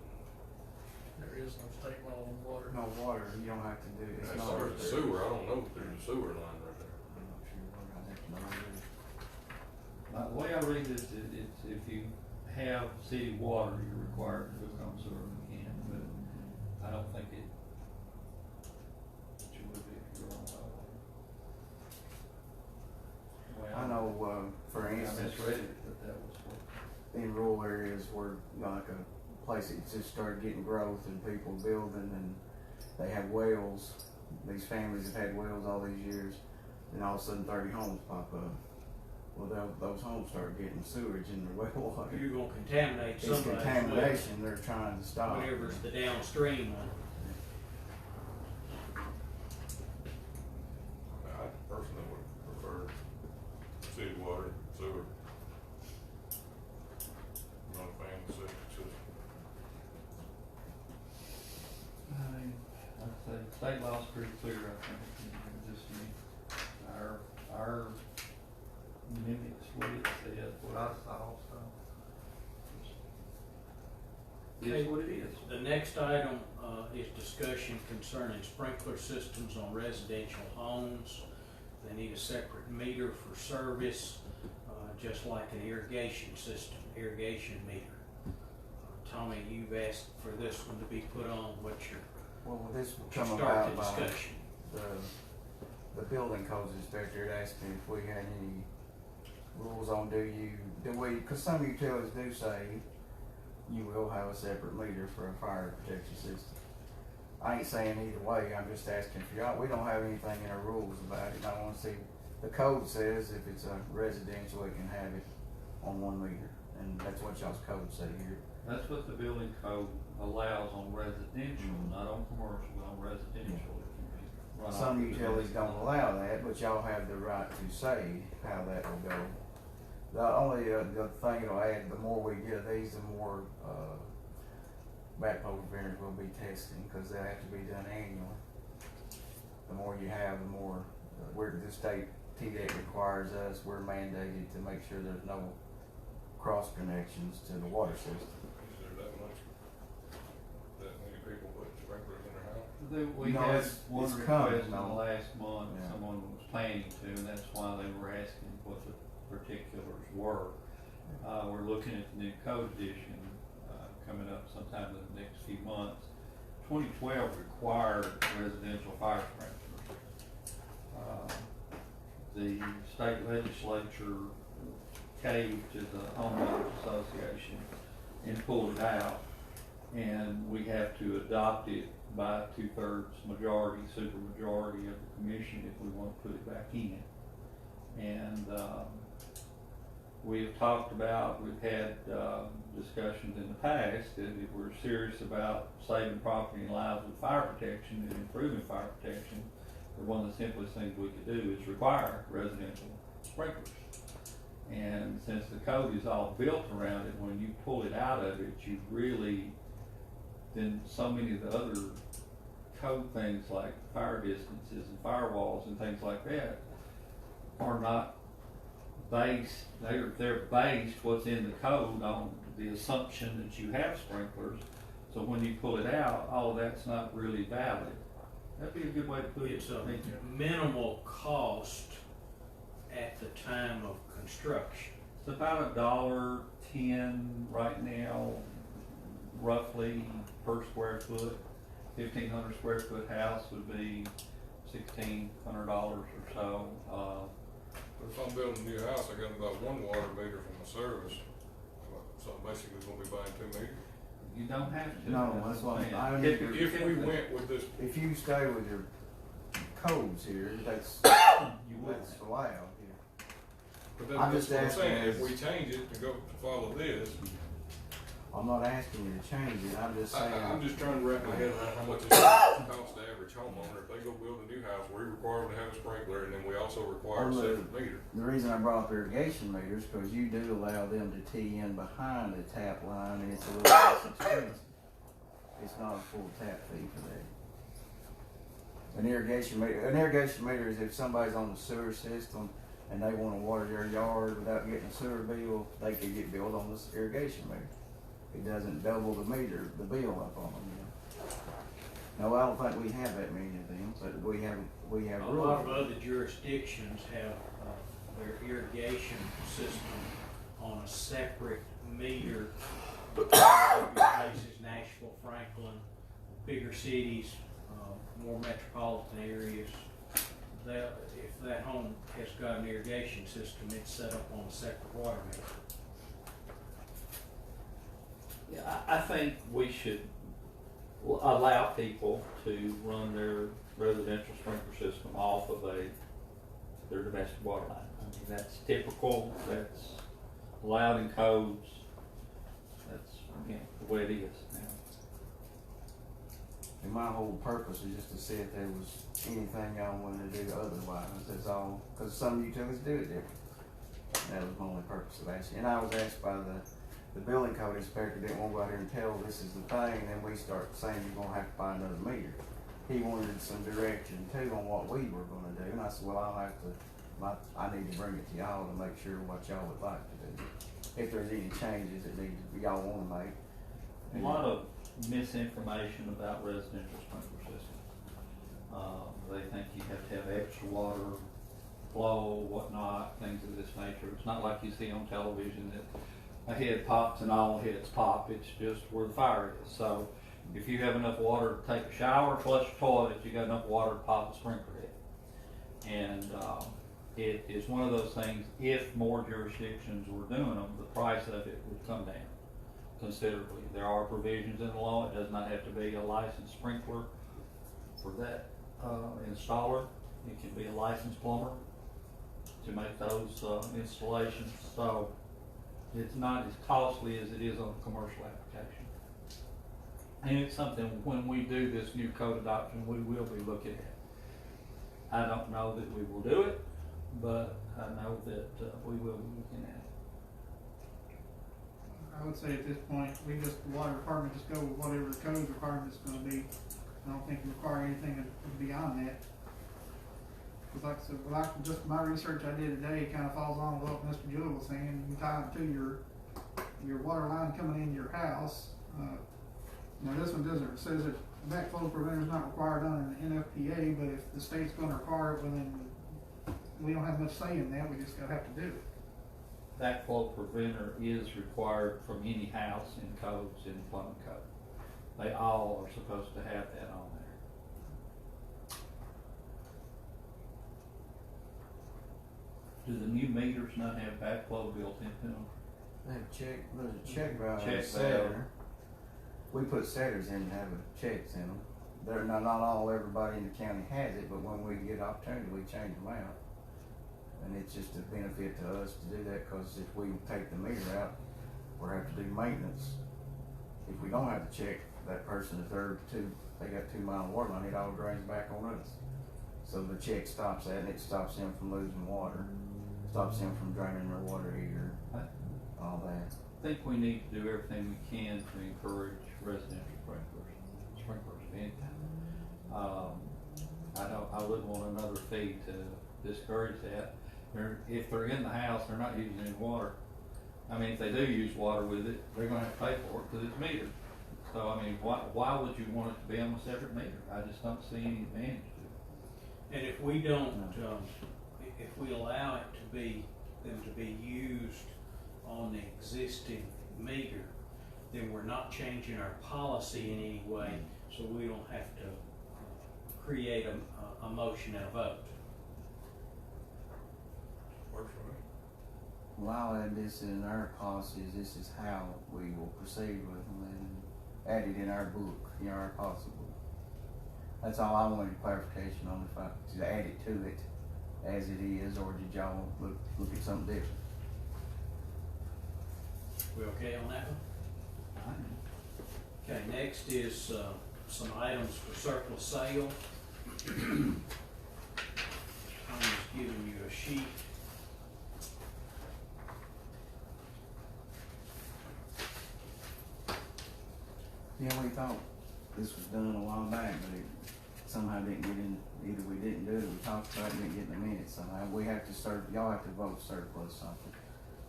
Speaker 3: There is no state law on water.
Speaker 1: No water, you don't have to do it.
Speaker 2: As far as the sewer, I don't know if there's a sewer line right there.
Speaker 1: I'm not sure, I'd have to know that.
Speaker 5: The way I read this, it's if you have city water, you're required to hook on sewer when you can, but I don't think it, you would be if you're on well. Well,
Speaker 1: I know, for
Speaker 5: I
Speaker 1: instance,
Speaker 5: misread it, but that was what.
Speaker 1: in rural areas where, like a place that just started getting growth and people building and they have wells, these families have had wells all these years, and all of a sudden 30 homes pop up. Well, those homes start getting sewage in their well water.
Speaker 4: You're gonna contaminate
Speaker 1: It's
Speaker 4: somebody's well,
Speaker 1: contamination they're trying to stop.
Speaker 4: whatever's the downstream one.
Speaker 2: I personally would prefer city water, sewer. I'm not a fan of the septic system.
Speaker 5: I mean, I'd say state law's pretty clear, I think, and just me, our mimics what it said, what I saw, so. It's what it is.
Speaker 4: The next item, is discussion concerning sprinkler systems on residential homes. They need a separate meter for service, just like an irrigation system, irrigation meter. Tommy, you've asked for this one to be put on, what's your,
Speaker 1: Well, this will
Speaker 4: start
Speaker 1: come
Speaker 4: the
Speaker 1: about by
Speaker 4: discussion?
Speaker 1: the building codes inspector had asked me if we had any rules on because some utilities do say you will have a separate meter for a fire protection system. I ain't saying either way, I'm just asking for y'all, we don't have anything in our rules about it, and I wanna see, the code says if it's a residential, it can have it on one meter, and that's what y'all's code say here.
Speaker 5: That's what the building code allows on residential, not on commercial, but on residential. It can be run off
Speaker 1: Some
Speaker 5: the
Speaker 1: utilities don't
Speaker 5: building.
Speaker 1: allow that, but y'all have the right to say how that will go. The only, the thing it'll add, the more we get of these, the more, backflow preventers will be testing, cause they have to be done annually. The more you have, the more, the state TDEC requires us, we're mandated to make sure there's no cross connections to the water system.
Speaker 2: Is there that many people putting sprinklers in their house?
Speaker 5: We
Speaker 1: No,
Speaker 5: had
Speaker 1: it's
Speaker 5: one
Speaker 1: coming,
Speaker 5: request in the
Speaker 1: no.
Speaker 5: last month,
Speaker 1: Yeah.
Speaker 5: someone was planning to, and that's why they were asking what the particulars were. We're looking at the new code edition, coming up sometime in the next few months. 2012 required residential fire sprinklers. The state legislature caved to the homeowners association and pulled it out. And we have to adopt it by 2/3 majority, super majority of the commission if we want to put it back in. And, we have talked about, we've had, discussions in the past that if we're serious about saving property and lives with fire protection and improving fire protection, that one of the simplest things we could do is require residential sprinklers. And since the code is all built around it, when you pull it out of it, you really then so many of the other code things like fire distances and firewalls and things like that are not based, they're based what's in the code on the assumption that you have sprinklers. So when you pull it out, all of that's not really valid. That'd be a good way to put it.
Speaker 4: It's a
Speaker 5: I think.
Speaker 4: minimal cost at the time of construction.
Speaker 5: It's about $1.10 right now, roughly per square foot. 1,500 square foot house would be $1,600 or so.
Speaker 2: But if I'm building a new house, I got about one water meter for my service. So I'm basically gonna be buying 2 meters.
Speaker 5: You don't have to.
Speaker 1: No, that's what
Speaker 5: saying.
Speaker 1: I
Speaker 5: If-
Speaker 1: need
Speaker 2: If we went with this,
Speaker 1: If you stay with your codes here, that's,
Speaker 5: You would.
Speaker 1: that's allowed here.
Speaker 2: but
Speaker 1: I'm
Speaker 2: that's
Speaker 1: just
Speaker 2: what I'm
Speaker 1: asking
Speaker 2: saying, if
Speaker 1: is-
Speaker 2: we change it to go to follow this,
Speaker 1: I'm not asking you to change it, I'm just saying.
Speaker 2: I'm just trying to wrap my head around how much it costs the average homeowner. If they go build a new house, we require them to have a sprinkler, and then we also require a separate meter.
Speaker 1: The reason I brought up irrigation meters, cause you do allow them to tee in behind the tap line and it's a little less expensive. It's not a full tap fee for that. An irrigation meter is if somebody's on the sewer system and they wanna water their yard without getting a sewer bill, they could get billed on this irrigation meter. It doesn't double the bill up on them, you know. No, I don't think we have that many of them, but we have
Speaker 4: A
Speaker 1: rules.
Speaker 4: lot of other jurisdictions have their irrigation system on a separate meter. Places, Nashville, Franklin, bigger cities, more metropolitan areas. If that home has got an irrigation system, it's set up on a separate water meter.
Speaker 5: Yeah, I think we should allow people to run their residential sprinkler system off of their domestic water line. I mean, that's typical, that's allowed in codes, that's, again, the way it is now.
Speaker 1: And my whole purpose is just to see if there was anything y'all wanted to do otherwise, that's all, cause some utilities do it different. That was my only purpose of asking, and I was asked by the building code inspector, didn't want to go out here and tell this is the thing, and then we start saying you're gonna have to buy another meter. He wanted some direction too on what we were gonna do, and I said, well, I need to bring it to y'all to make sure what y'all would like to do. If there's any changes that y'all wanna make.
Speaker 5: A lot of misinformation about residential sprinkler systems. They think you have to have extra water flow, whatnot, things of this nature. It's not like you see on television that a head pops and all heads pop. It's just where the fire is. So if you have enough water to take a shower, flush a toilet, you got enough water to pop a sprinkler head. And it is one of those things, if more jurisdictions were doing them, the price of it would come down considerably. There are provisions in the law. It does not have to be a licensed sprinkler for that installer. It can be a licensed plumber to make those installations. So it's not as costly as it is on a commercial application. And it's something when we do this new code adoption, we will be looking at. I don't know that we will do it, but I know that we will be looking at it.
Speaker 6: I would say at this point, the water department just go with whatever the code requirement is gonna be. I don't think we require anything beyond that. Cause like I said, just my research I did today kind of falls on what Mr. Jewell was saying. You tie it to your water line coming into your house. Now this one doesn't, says that backflow preventer is not required under an NFPA, but if the state's gonna require it, well then we don't have much say in that, we just gotta have to do it.
Speaker 5: Backflow preventer is required from any house in codes, in plumbing code. They all are supposed to have that on there. Do the new meters not have backflow built into them?
Speaker 1: There's a check valve
Speaker 5: Check
Speaker 1: in the
Speaker 5: valve.
Speaker 1: setter. We put setters in to have checks in them. They're not everybody in the county has it, but when we get opportunity, we change them out. And it's just a benefit to us to do that, cause if we take the meter out, we'll have to do maintenance. If we don't have to check, that person, if they got 2 mile water line, it all drains back on us. So the check stops that, and it stops them from losing water, stops them from draining their water heater, all that.
Speaker 5: I think we need to do everything we can to encourage residential sprinklers of any kind. I wouldn't want another fee to discourage that. If they're in the house, they're not using any water. I mean, if they do use water with it, they're gonna have to pay for it because it's metered. So, I mean, why would you want it to be on a separate meter? I just don't see any advantage to it.
Speaker 4: And if we don't, if we allow it to be, them to be used on the existing meter, then we're not changing our policy in any way, so we don't have to create a motion and a vote.
Speaker 2: Works for me.
Speaker 1: Well, I'll add this in our policies, this is how we will proceed with them, and add it in our book, our policy book. That's all I wanted clarification on, if I, to add it to it as it is, or did y'all look at something different?
Speaker 4: We okay on that one? Okay, next is, some items for surplus sale. I'm just giving you a sheet.
Speaker 1: Yeah, we thought this was done a while back, but it somehow didn't get in, either we didn't do it, we talked about it, didn't get in the minutes somehow. We have to y'all have to vote surplus something.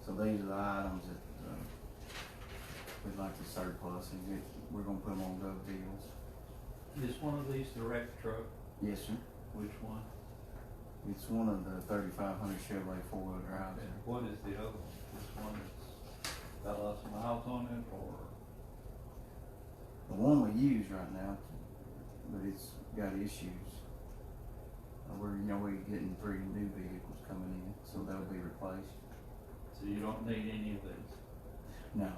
Speaker 1: So these are the items that, we'd like to surplus, and we're gonna put them on gov deals.
Speaker 5: Is one of these the wreck truck?
Speaker 1: Yes, sir.
Speaker 5: Which one?
Speaker 1: It's one of the 3500 Chevrolet four-wheel drives.
Speaker 5: And what is the other one? This one that's got lots of miles on it, or?
Speaker 1: The one we use right now, but it's got issues. We're getting 3 new vehicles coming in, so they'll be replaced.
Speaker 5: So you don't need any of these?
Speaker 1: No,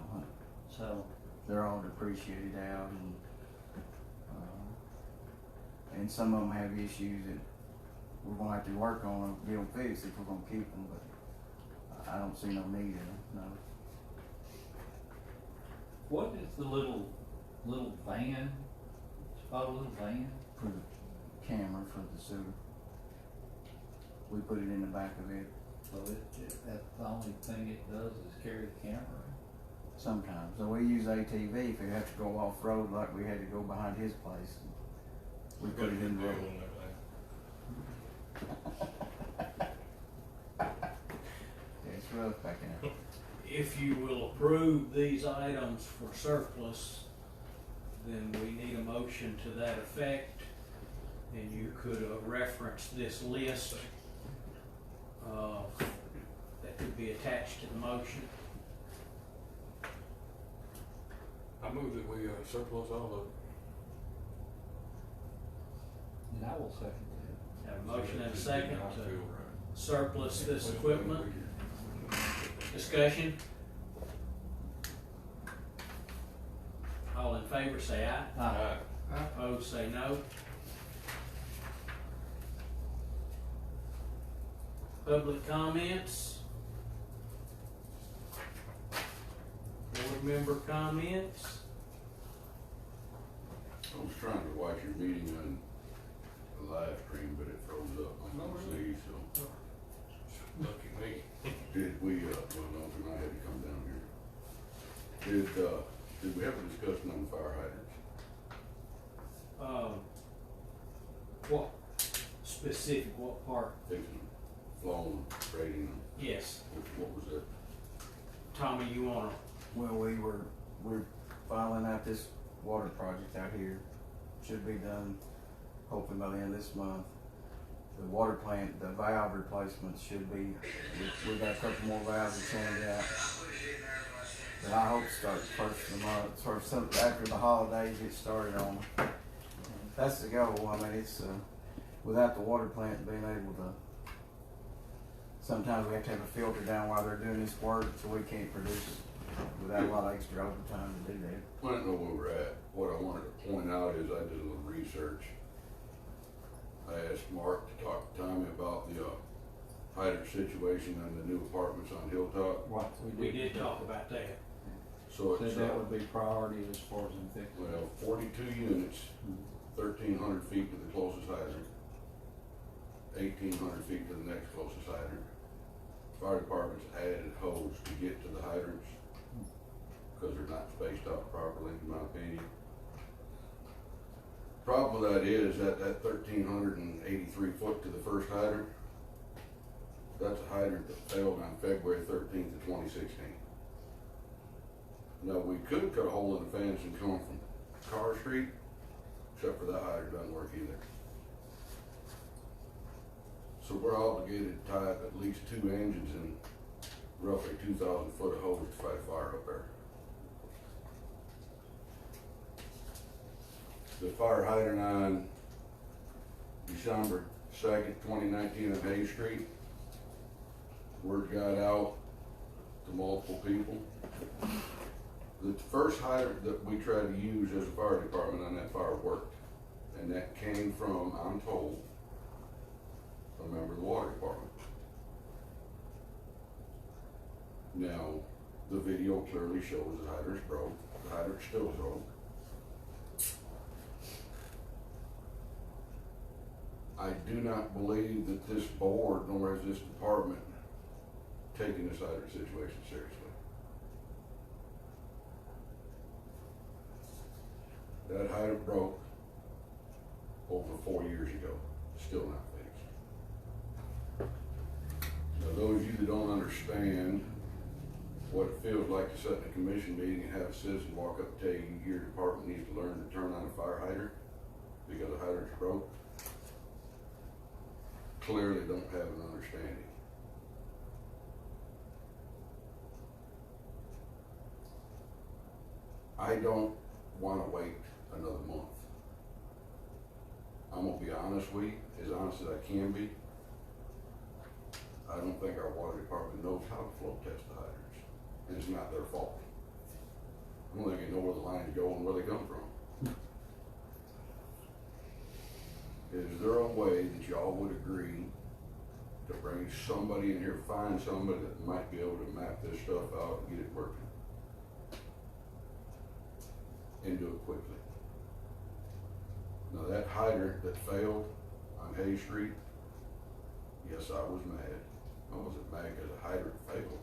Speaker 5: So,
Speaker 1: they're all depreciated out, and some of them have issues that we're gonna have to work on and get them fixed if we're gonna keep them, but I don't see no need in them, no.
Speaker 5: what is the little van? It's called a little van?
Speaker 1: For the camera for the sewer. We put it in the back of it
Speaker 5: So that's the only thing it does is carry the camera?
Speaker 1: sometimes. So we use ATV if we have to go off-road like we had to go behind his place. We
Speaker 2: Got
Speaker 1: put
Speaker 2: a
Speaker 1: it
Speaker 2: good
Speaker 1: in the
Speaker 2: deal
Speaker 1: road.
Speaker 2: on that thing.
Speaker 1: It's rough back there.
Speaker 4: If you will approve these items for surplus, then we need a motion to that effect. And you could reference this list that could be attached to the motion.
Speaker 2: I move that we surplus all
Speaker 5: And I will second that.
Speaker 4: Have a
Speaker 2: of.
Speaker 4: motion and a second
Speaker 2: I feel
Speaker 4: to
Speaker 2: right.
Speaker 4: surplus this equipment. Discussion? All in favor say aye.
Speaker 2: Aye.
Speaker 4: Opposed say no. Public comments? Board member comments?
Speaker 8: I was trying to watch your meeting on the live stream, but it froze up on
Speaker 2: Oh,
Speaker 8: the
Speaker 2: really?
Speaker 8: sea, so.
Speaker 2: Lucky me.
Speaker 8: Did we, well, no, then I had to come down here. Did we have a discussion on the fire hydrants?
Speaker 4: What specific, what part?
Speaker 8: Fixing them, flowing, rating them,
Speaker 4: Yes.
Speaker 8: what was that?
Speaker 4: Tommy, you wanna?
Speaker 1: Well, we're filing out this water project out here. Should be done hopefully by the end of this month. The water plant, the valve replacements should be, we got a couple more valves to change out. But I hope to start first of the month, or some, after the holidays, get started on them. That's the goal. I mean, it's, without the water plant being able to, sometimes we have to have a filter down while they're doing this work, so we can't produce without a lot of extra overtime to do that.
Speaker 8: I don't know where we're at. What I wanted to point out is I did a little research. I asked Mark to talk to Tommy about the hydrant situation in the new apartments on Hilltop.
Speaker 5: Right,
Speaker 4: We did talk about that.
Speaker 8: So
Speaker 5: Said
Speaker 8: it's,
Speaker 5: that would be priority as far as them fixing.
Speaker 8: well, 42 units, 1,300 feet to the closest hydrant, 1,800 feet to the next closest hydrant. Fire department's added hose to get to the hydrants, because they're not spaced out properly, in my opinion. Problem with that is that 1,383 foot to the first hydrant, that's a hydrant that failed on February 13th of 2016. Now, we could cut a hole in the fence and come from Carr Street, except for that hydrant doesn't work either. So we're obligated to tie up at least 2 engines and roughly 2,000 foot of hose to fight a fire up there. The fire hydrant on December 2nd, 2019 on Hay Street, word got out to multiple people. The first hydrant that we tried to use as a fire department on that fire worked. And that came from, I'm told, a member of the water department. Now, the video clearly shows the hydrant's broke. The hydrant's still broke. I do not believe that this board nor has this department taken this hydrant situation seriously. That hydrant broke over 4 years ago, still not fixed. Now, those of you that don't understand what it feels like to sit in a commission meeting and have a citizen walk up and tell you your department needs to learn to turn on a fire hydrant because the hydrant's broke, clearly don't have an understanding. I don't want to wait another month. I'm gonna be honest with you, as honest as I can be. I don't think our water department knows how to flow test the hydrants, and it's not their fault. I don't think they know where the lines go and where they come from. Is there a way that y'all would agree to bring somebody in here, find somebody that might be able to map this stuff out and get it working? And do it quickly. Now that hydrant that failed on Hay Street, yes, I was mad. I wasn't mad because the hydrant failed.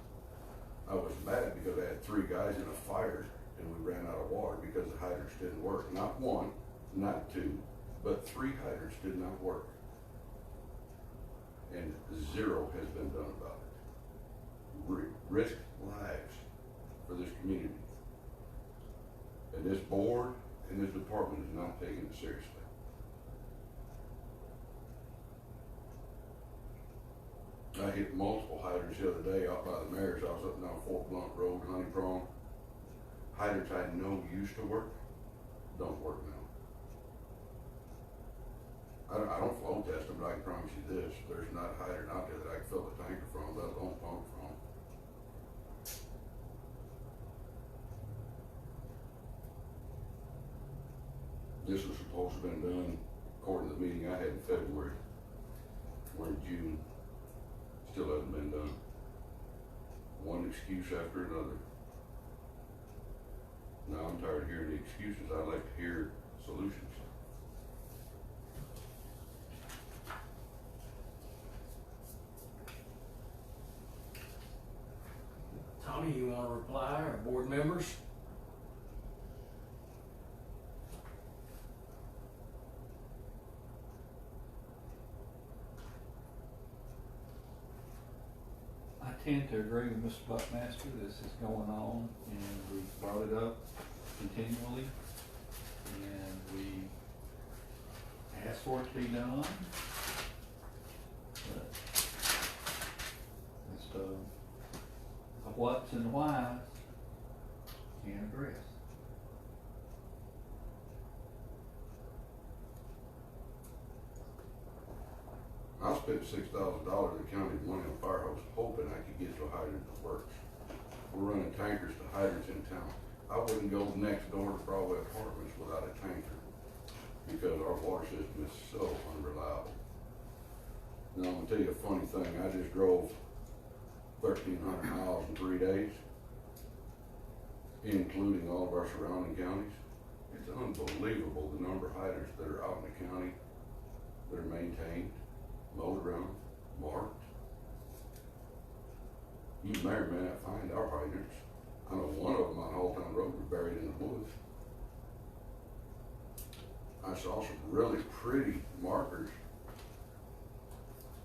Speaker 8: I was mad because I had 3 guys in a fire and we ran out of water because the hydrants didn't work. Not 1, not 2, but 3 hydrants did not work. And 0 has been done about it. Risk lives for this community. And this board and this department is not taking it seriously. I hit multiple hydrants the other day out by the mayor's house up and down Fort Blunt Road, Honey Prong. Hydrants I know used to work, don't work now. I don't flow test them, but I can promise you this, there's not a hydrant out there that I can fill the tanker from, let alone pump from. This was supposed to have been done according to the meeting I had in February. We're in June. Still hasn't been done. One excuse after another. Now I'm tired of hearing the excuses. I'd like to hear solutions.
Speaker 4: Tommy, you want to reply, or board members?
Speaker 5: I tend to agree with Mr. Buckmaster. This is going on, and we've brought it up continually, and we asked for it to be done. But as to the what's and whys, can't address.
Speaker 8: I spent $6,000 of county money on fire hose, hoping I could get to a hydrant that works. We're running tankers to hydrants in town. I wouldn't go next door to Broadway Apartments without a tanker because our water system is so unreliable. Now I'm gonna tell you a funny thing. I just drove 1,300 miles in 3 days, including all of our surrounding counties. It's unbelievable the number of hydrants that are out in the county that are maintained, mowed around, marked. You may or may not find our hydrants. I know one of them on Old Town Road was buried in the woods. I saw some really pretty markers.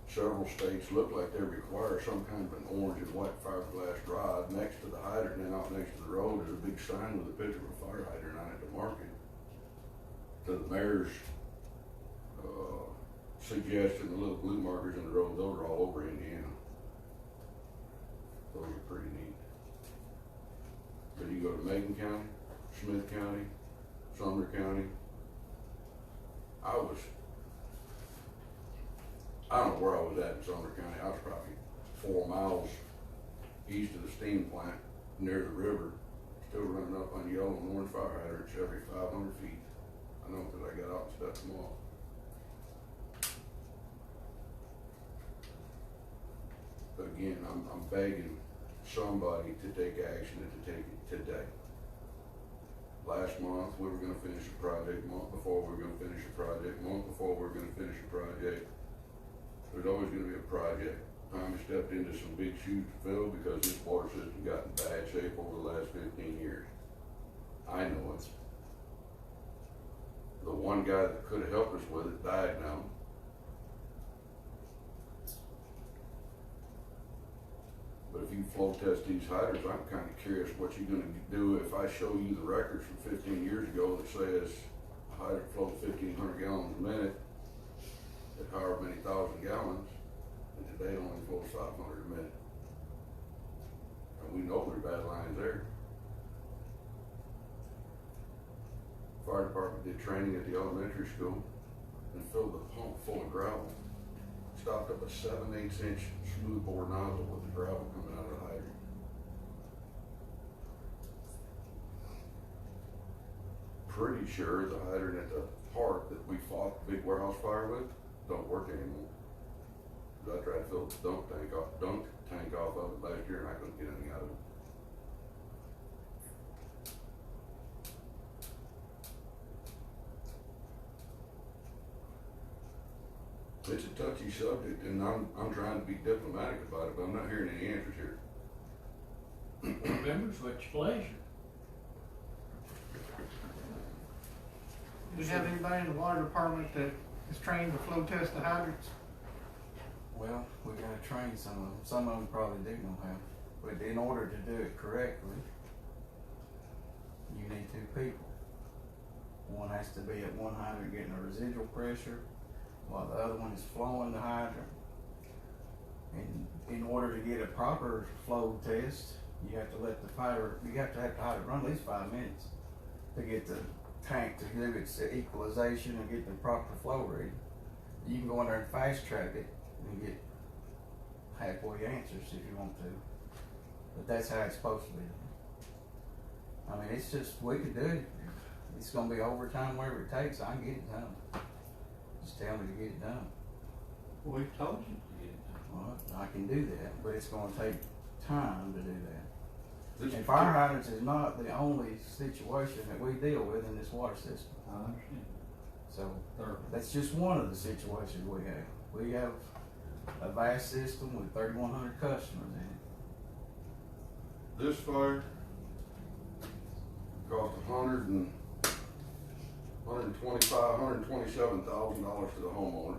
Speaker 8: Several states look like they require some kind of an orange and white fiberglass rod next to the hydrant, and then out next to the road is a big sign with a picture of a fire hydrant on it to mark it. To the mayor's suggestion, the little blue markers in the road, those are all over Indiana. Those are pretty neat. But you go to Macon County, Smith County, Sumner County. I don't know where I was at in Sumner County. I was probably 4 miles east of the steam plant near the river, still running up on yellow and orange fire hydrants every 500 feet. I know because I got out and stepped them off. But again, I'm begging somebody to take action and to take it today. Last month, we were gonna finish a project, month before we were gonna finish a project, month before we were gonna finish a project. There's always gonna be a project. Tommy stepped into some big shoes to fill because this water system got in bad shape over the last 15 years. I know it. The one guy that could have helped us with it died now. But if you flow test these hydrants, I'm kind of curious what you're going to do if I show you the records from 15 years ago that says a hydrant flows 1,500 gallons a minute at however many thousand gallons, and today it only flows 500 a minute. And we know there are bad lines there. Fire department did training at the elementary school and filled the pump full of gravel. Stopped up a 7/8 inch smooth bore nozzle with the gravel coming out of the hydrant. Pretty sure the hydrant at the park that we fought the big warehouse fire with don't work anymore. I tried to fill the dunk tank off of it last year and I couldn't get anything out of it. It's a touchy subject, and I'm trying to be diplomatic about it, but I'm not hearing any answers here.
Speaker 4: Members, what's your pleasure?
Speaker 6: Do you have anybody in the water department that is trained to flow test the hydrants?
Speaker 1: Well, we gotta train some of them. Some of them probably do know how. But in order to do it correctly, you need 2 people. One has to be at one hydrant getting a residual pressure, while the other one is flowing the hydrant. And in order to get a proper flow test, you have to let the hydrant run at least 5 minutes to get the tank to do its equalization and get the proper flow rate. You can go in there and fast track it and get halfway answers if you want to. But that's how it's supposed to be. I mean, it's just, we could do it. It's gonna be overtime, whatever it takes, I can get it done. Just tell me to get it done.
Speaker 5: Well, we've told you to get it done.
Speaker 1: Well, I can do that, but it's gonna take time to do that.
Speaker 8: This
Speaker 1: And fire hydrants is not the only situation that we deal with in this water system.
Speaker 5: I understand.
Speaker 1: So
Speaker 5: Thoroughly.
Speaker 1: that's just one of the situations we have. We have a vast system with 3,100 customers in it.
Speaker 8: This fire cost $127,000 to the homeowner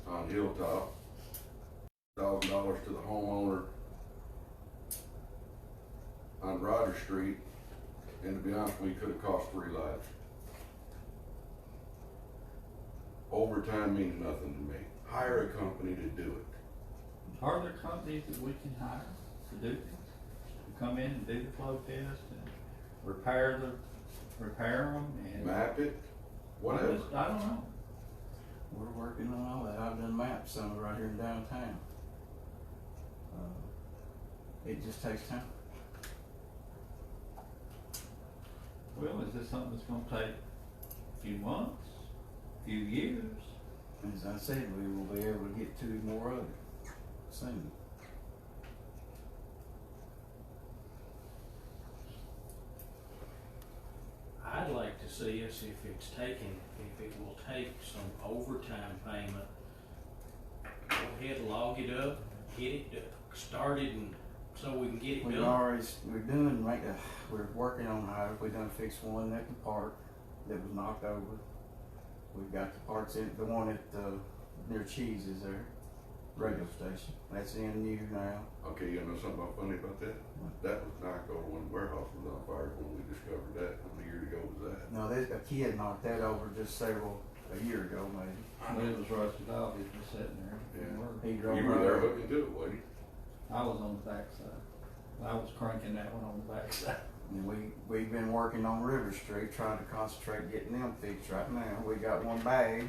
Speaker 8: on Hilltop, $1,000 to the homeowner on Roger Street, and to be honest, we could have cost 3 lives. Overtime means nothing to me. Hire a company to do it.
Speaker 5: Are there companies that we can hire to do this? To come in and do the flow test and repair them and.
Speaker 8: Map it, whatever.
Speaker 5: I don't know.
Speaker 1: We're working on all that. I've done maps some right here in downtown. It just takes time.
Speaker 5: Well, is this something that's gonna take a few months, a few years?
Speaker 1: As I said, we will be able to get 2 more of it soon.
Speaker 4: I'd like to see us, if it will take some overtime payment, go ahead, log it up, get it started and so we can get it
Speaker 1: We've
Speaker 4: done.
Speaker 1: already, we're working on how, we done fixed one at the park that was knocked over. We've got the parts in, the one at, near Cheese is there, radio station, that's in new now.
Speaker 8: Okay, you know something funny about that? That was knocked over when the warehouse was on fire when we discovered that. How many years ago was that?
Speaker 1: No, a kid knocked that over just a year ago maybe.
Speaker 5: But it was rusted off, it was sitting there. It didn't
Speaker 8: Yeah.
Speaker 5: work.
Speaker 1: He drove
Speaker 8: You were there
Speaker 1: over.
Speaker 8: hooking to it, wasn't you?
Speaker 5: I was on the backside. I was cranking that one on the backside.
Speaker 1: And we've been working on River Street, trying to concentrate getting them fixed right now. We got one bag,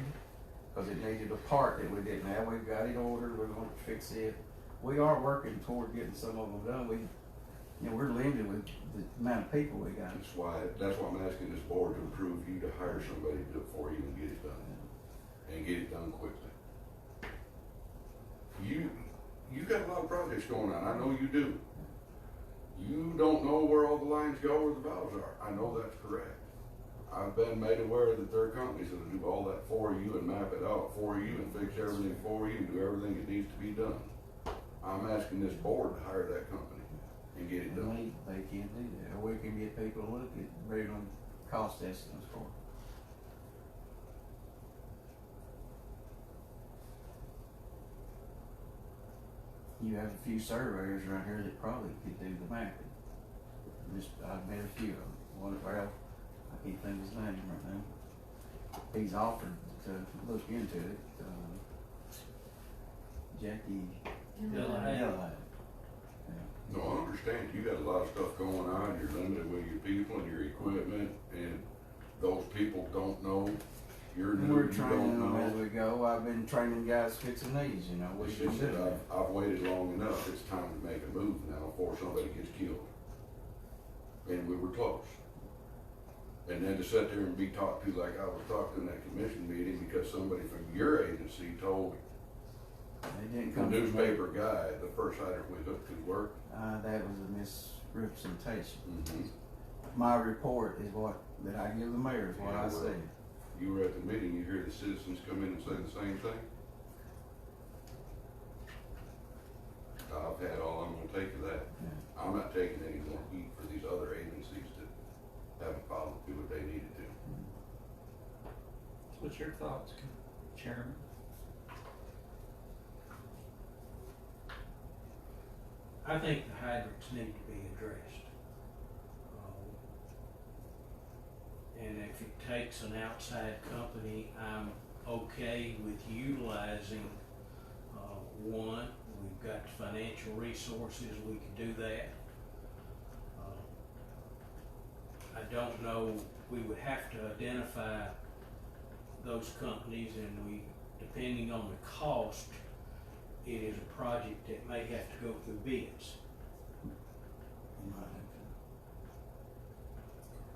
Speaker 1: cause it needed a part that we didn't have. We've got it ordered, we're gonna fix it. We are working toward getting some of them done. We're limited with the amount of people we got.
Speaker 8: That's why I'm asking this board to approve you to hire somebody to do it for you and get it done. And get it done quickly. You got a lot of projects going on, I know you do. You don't know where all the lines go or the valves are, I know that's correct. I've been made aware that there are companies that'll do all that for you and map it out for you and fix everything for you and do everything that needs to be done. I'm asking this board to hire that company and get it done.
Speaker 1: They can't do that. Or we can get people to look at, read them cost estimates for it. You have a few surveyors right here that probably could do the mapping. I've met a few of them. Well, I can't think of his name right now. He's offered to look into it. Jackie
Speaker 4: Delahaye.
Speaker 1: Delahaye.
Speaker 8: No, I understand, you got a lot of stuff going on, you're limited with your people and your equipment, and those people don't know, you're
Speaker 1: And
Speaker 8: new,
Speaker 1: we're
Speaker 8: you
Speaker 1: training
Speaker 8: don't
Speaker 1: them as
Speaker 8: know.
Speaker 1: we go. I've been training guys fixing these, we
Speaker 8: It's
Speaker 1: can
Speaker 8: just
Speaker 1: do
Speaker 8: that
Speaker 1: that.
Speaker 8: I've waited long enough, it's time to make a move now before somebody gets killed. And we were close. And then to sit there and be talked to like I was talked to in that commission meeting because somebody from your agency told
Speaker 1: They didn't
Speaker 8: the
Speaker 1: come from me.
Speaker 8: newspaper guy, the first hydrant we hooked to work.
Speaker 1: That was a misrepresentation.
Speaker 8: Mhm.
Speaker 1: My report is that I give the mayor is what
Speaker 8: Yeah,
Speaker 1: I
Speaker 8: well,
Speaker 1: said.
Speaker 8: You were at the meeting, you hear the citizens come in and say the same thing? I've had all I'm gonna take of that.
Speaker 1: Yeah.
Speaker 8: I'm not taking any more heat for these other agencies that haven't followed through what they needed to.
Speaker 5: What's your thoughts, Chairman?
Speaker 4: I think the hydrants need to be addressed. And if it takes an outside company, I'm okay with utilizing, one. We've got the financial resources, we can do that. I don't know, we would have to identify those companies and depending on the cost, it is a project that may have to go through bids.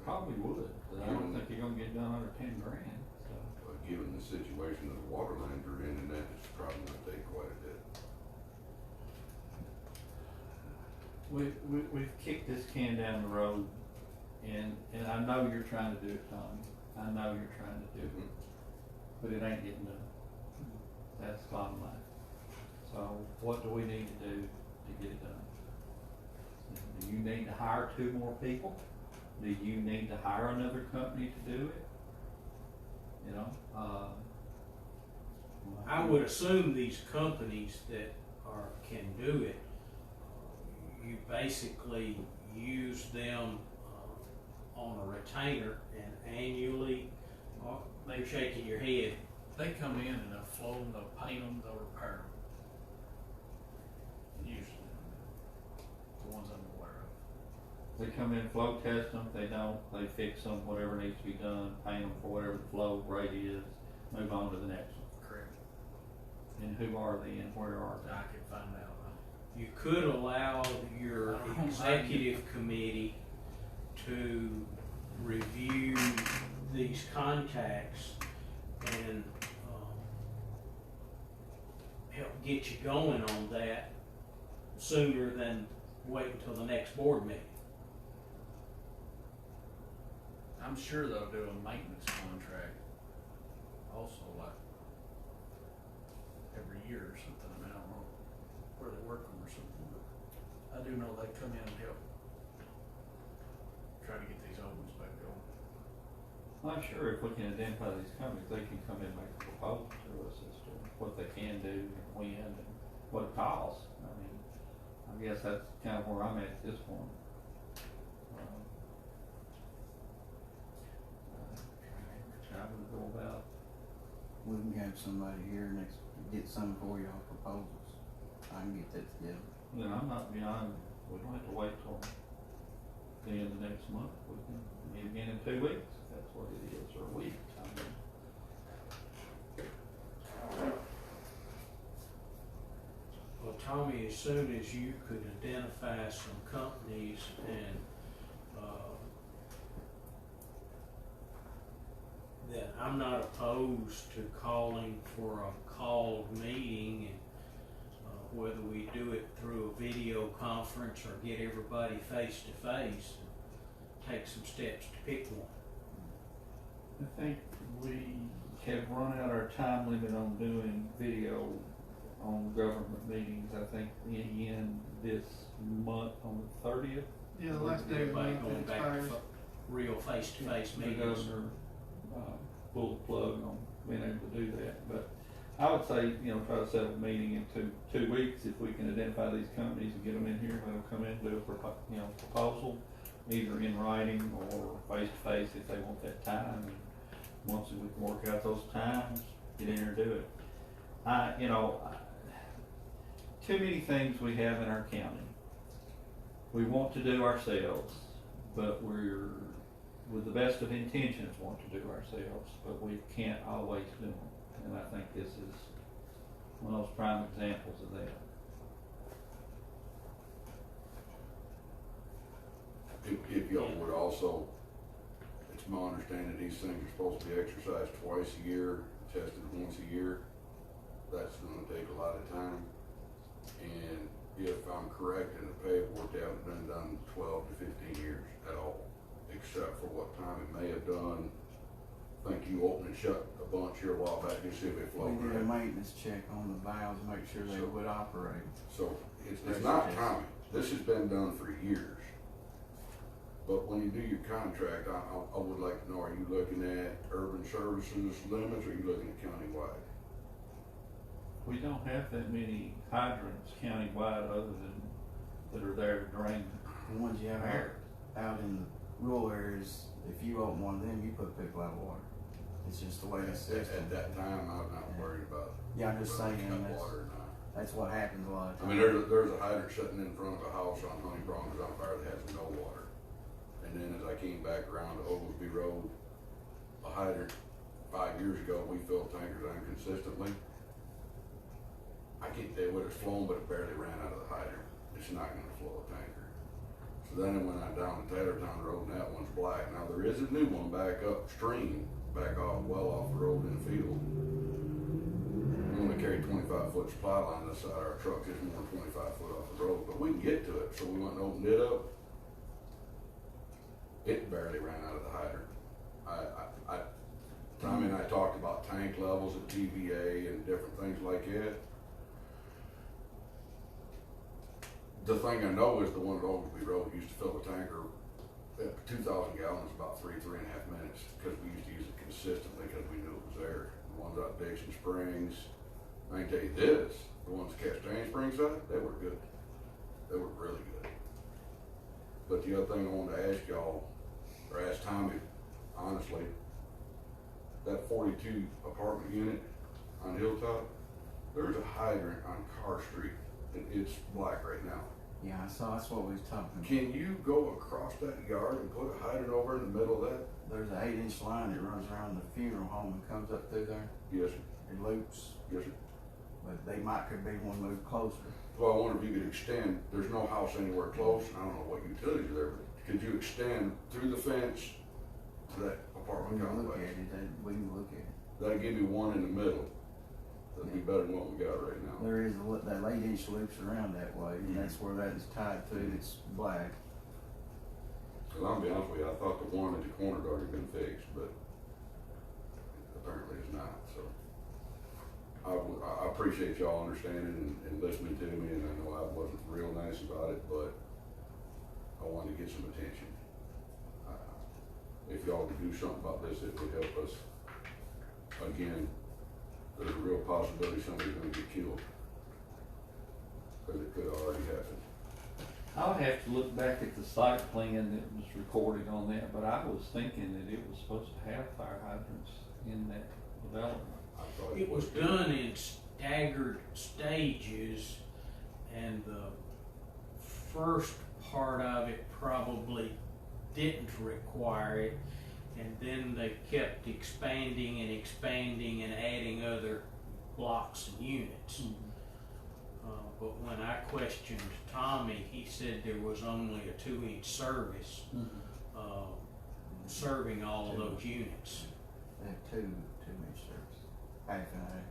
Speaker 5: Probably would, but I don't think you're gonna get done under 10 grand, so.
Speaker 8: But given the situation that the water lines are in, and that is probably gonna take quite a bit.
Speaker 5: We've kicked this can down the road, and I know you're trying to do it, Tommy. I know you're trying to do it, but it ain't getting done. That's the bottom line. So what do we need to do to get it done? Do you need to hire 2 more people? Do you need to hire another company to do it? You know,
Speaker 4: I would assume these companies that can do it, you basically use them on a retainer and annually, they're shaking your head.
Speaker 3: They come in and they'll flow them, they'll paint them, they'll repair them. Usually, the ones I'm aware of.
Speaker 5: they come in, flow test them, they don't, they fix them, whatever needs to be done, paint them for whatever the flow rate is, move on to the next one.
Speaker 3: Correct.
Speaker 5: And who are they and where are they?
Speaker 3: I could find out.
Speaker 4: You could allow your executive committee to review these contacts and help get you going on that sooner than wait until the next board meeting.
Speaker 3: I'm sure they'll do a maintenance contract also, like every year or something. I mean, I don't know where they work them or something, but I do know they come in and help try to get these old ones back going.
Speaker 5: I'm sure if we can identify these companies, they can come in and make a proposal to us as to what they can do and when and what it costs. I mean, I guess that's kind of where I'm at this point. How would it go about?
Speaker 1: We can have somebody here next, get some for y'all proposals. I can get that together.
Speaker 5: Then I'm not beyond, we don't have to wait till the end of next month. We can meet again in 2 weeks. That's what it is, or a week. I mean,
Speaker 4: Well, Tommy, as soon as you could identify some companies and, that I'm not opposed to calling for a called meeting and, whether we do it through a video conference or get everybody face to face, take some steps to pick one.
Speaker 5: I think we have run out our time limit on doing video on government meetings. I think the end this month on the 30th.
Speaker 6: Yeah, the last day of the
Speaker 4: Everybody
Speaker 6: month
Speaker 4: going
Speaker 6: it
Speaker 4: back to
Speaker 6: expires.
Speaker 4: real face to face
Speaker 5: The
Speaker 4: meetings.
Speaker 5: governor pulled the plug on being able to do that. But I would say, try to set a meeting in 2 weeks if we can identify these companies and get them in here. Let them come in and do a proposal, either in writing or face to face if they want that time. And once we can work out those times, get in there and do it. Too many things we have in our county we want to do ourselves, but we're, with the best of intentions, want to do ourselves, but we can't always do them. And I think this is one of those prime examples of that.
Speaker 8: If y'all would also, it's my understanding these things are supposed to be exercised twice a year, tested once a year. That's gonna take a lot of time. And if I'm correct in the paperwork, they haven't been done 12 to 15 years at all, except for what time it may have done. I think you opened and shut a bunch here a while back, just see if they flow.
Speaker 1: We did a maintenance check on the valves, make sure they would operate.
Speaker 8: So it's not timing. This has been done for years. But when you do your contract, I would like to know, are you looking at urban services limits or are you looking at countywide?
Speaker 5: We don't have that many hydrants countywide other than that are there to drain.
Speaker 1: The ones you have out in the rural areas, if you open one of them, you put people out of water. It's just the way it's
Speaker 8: At that time, I'm not worried about.
Speaker 1: Yeah, I'm just
Speaker 8: whether
Speaker 1: saying
Speaker 8: it's got
Speaker 1: that's,
Speaker 8: water or not.
Speaker 1: that's what happens a lot of
Speaker 8: I
Speaker 1: times.
Speaker 8: mean, there's a hydrant sitting in front of a house on Honey Bronx on fire that has no water. And then as I came back around to Oglesby Road, a hydrant 5 years ago, we filled tankers on consistently. I can't tell you what it's flown, but it barely ran out of the hydrant. It's not gonna flow a tanker. So then I went on down to Taylortown Road and that one's black. Now there is a new one back upstream, back off, well off the road in the field. We only carry 25-foot supply line this side of our truck, it's more than 25 foot off the road, but we can get to it. So we went and opened it up. It barely ran out of the hydrant. Tommy and I talked about tank levels at TVA and different things like that. The thing I know is the one at Oglesby Road used to fill a tanker at 2,000 gallons about 3.5 minutes because we used to use it consistently because we knew it was there. The ones out Dixon Springs, I can tell you this, the ones at Castaigne Springs side, they were good. They were really good. But the other thing I wanted to ask y'all, or ask Tommy, honestly, that 42 apartment unit on Hilltop, there's a hydrant on Carr Street, and it's black right now.
Speaker 1: Yeah, I saw, that's what we was talking about.
Speaker 8: Can you go across that yard and put a hydrant over in the middle of that?
Speaker 1: There's an 8-inch line that runs around the funeral home and comes up through there.
Speaker 8: Yes, sir.
Speaker 1: It loops,
Speaker 8: Yes, sir.
Speaker 1: but could be one moved closer.
Speaker 8: Well, I wonder if you could extend, there's no house anywhere close, I don't know what utilities are there, but could you extend through the fence to that
Speaker 1: We
Speaker 8: apartment
Speaker 1: can look
Speaker 8: complex?
Speaker 1: at it, we can look at it.
Speaker 8: That'd give you one in the middle. That'd be better than what we got right now.
Speaker 1: There is that 8-inch loops around that way, and that's where that is tied to, it's black.
Speaker 8: Cause I'll be honest with you, I thought the one at the corner had already been fixed, but apparently it's not, so. I appreciate y'all understanding and listening to me, and I know I wasn't real nice about it, but I wanted to get some attention. If y'all would do something about this, it would help us. Again, there's a real possibility somebody's gonna get killed, cause it could have already happened.
Speaker 5: I'll have to look back at the site plan that was recorded on that, but I was thinking that it was supposed to have fire hydrants in that development.
Speaker 8: I thought
Speaker 4: It was done in staggered stages, and the first part of it probably didn't require it, and then they kept expanding and adding other blocks and units. But when I questioned Tommy, he said there was only a 2-inch service, serving all of those units.
Speaker 1: They have two-inch service, half and half.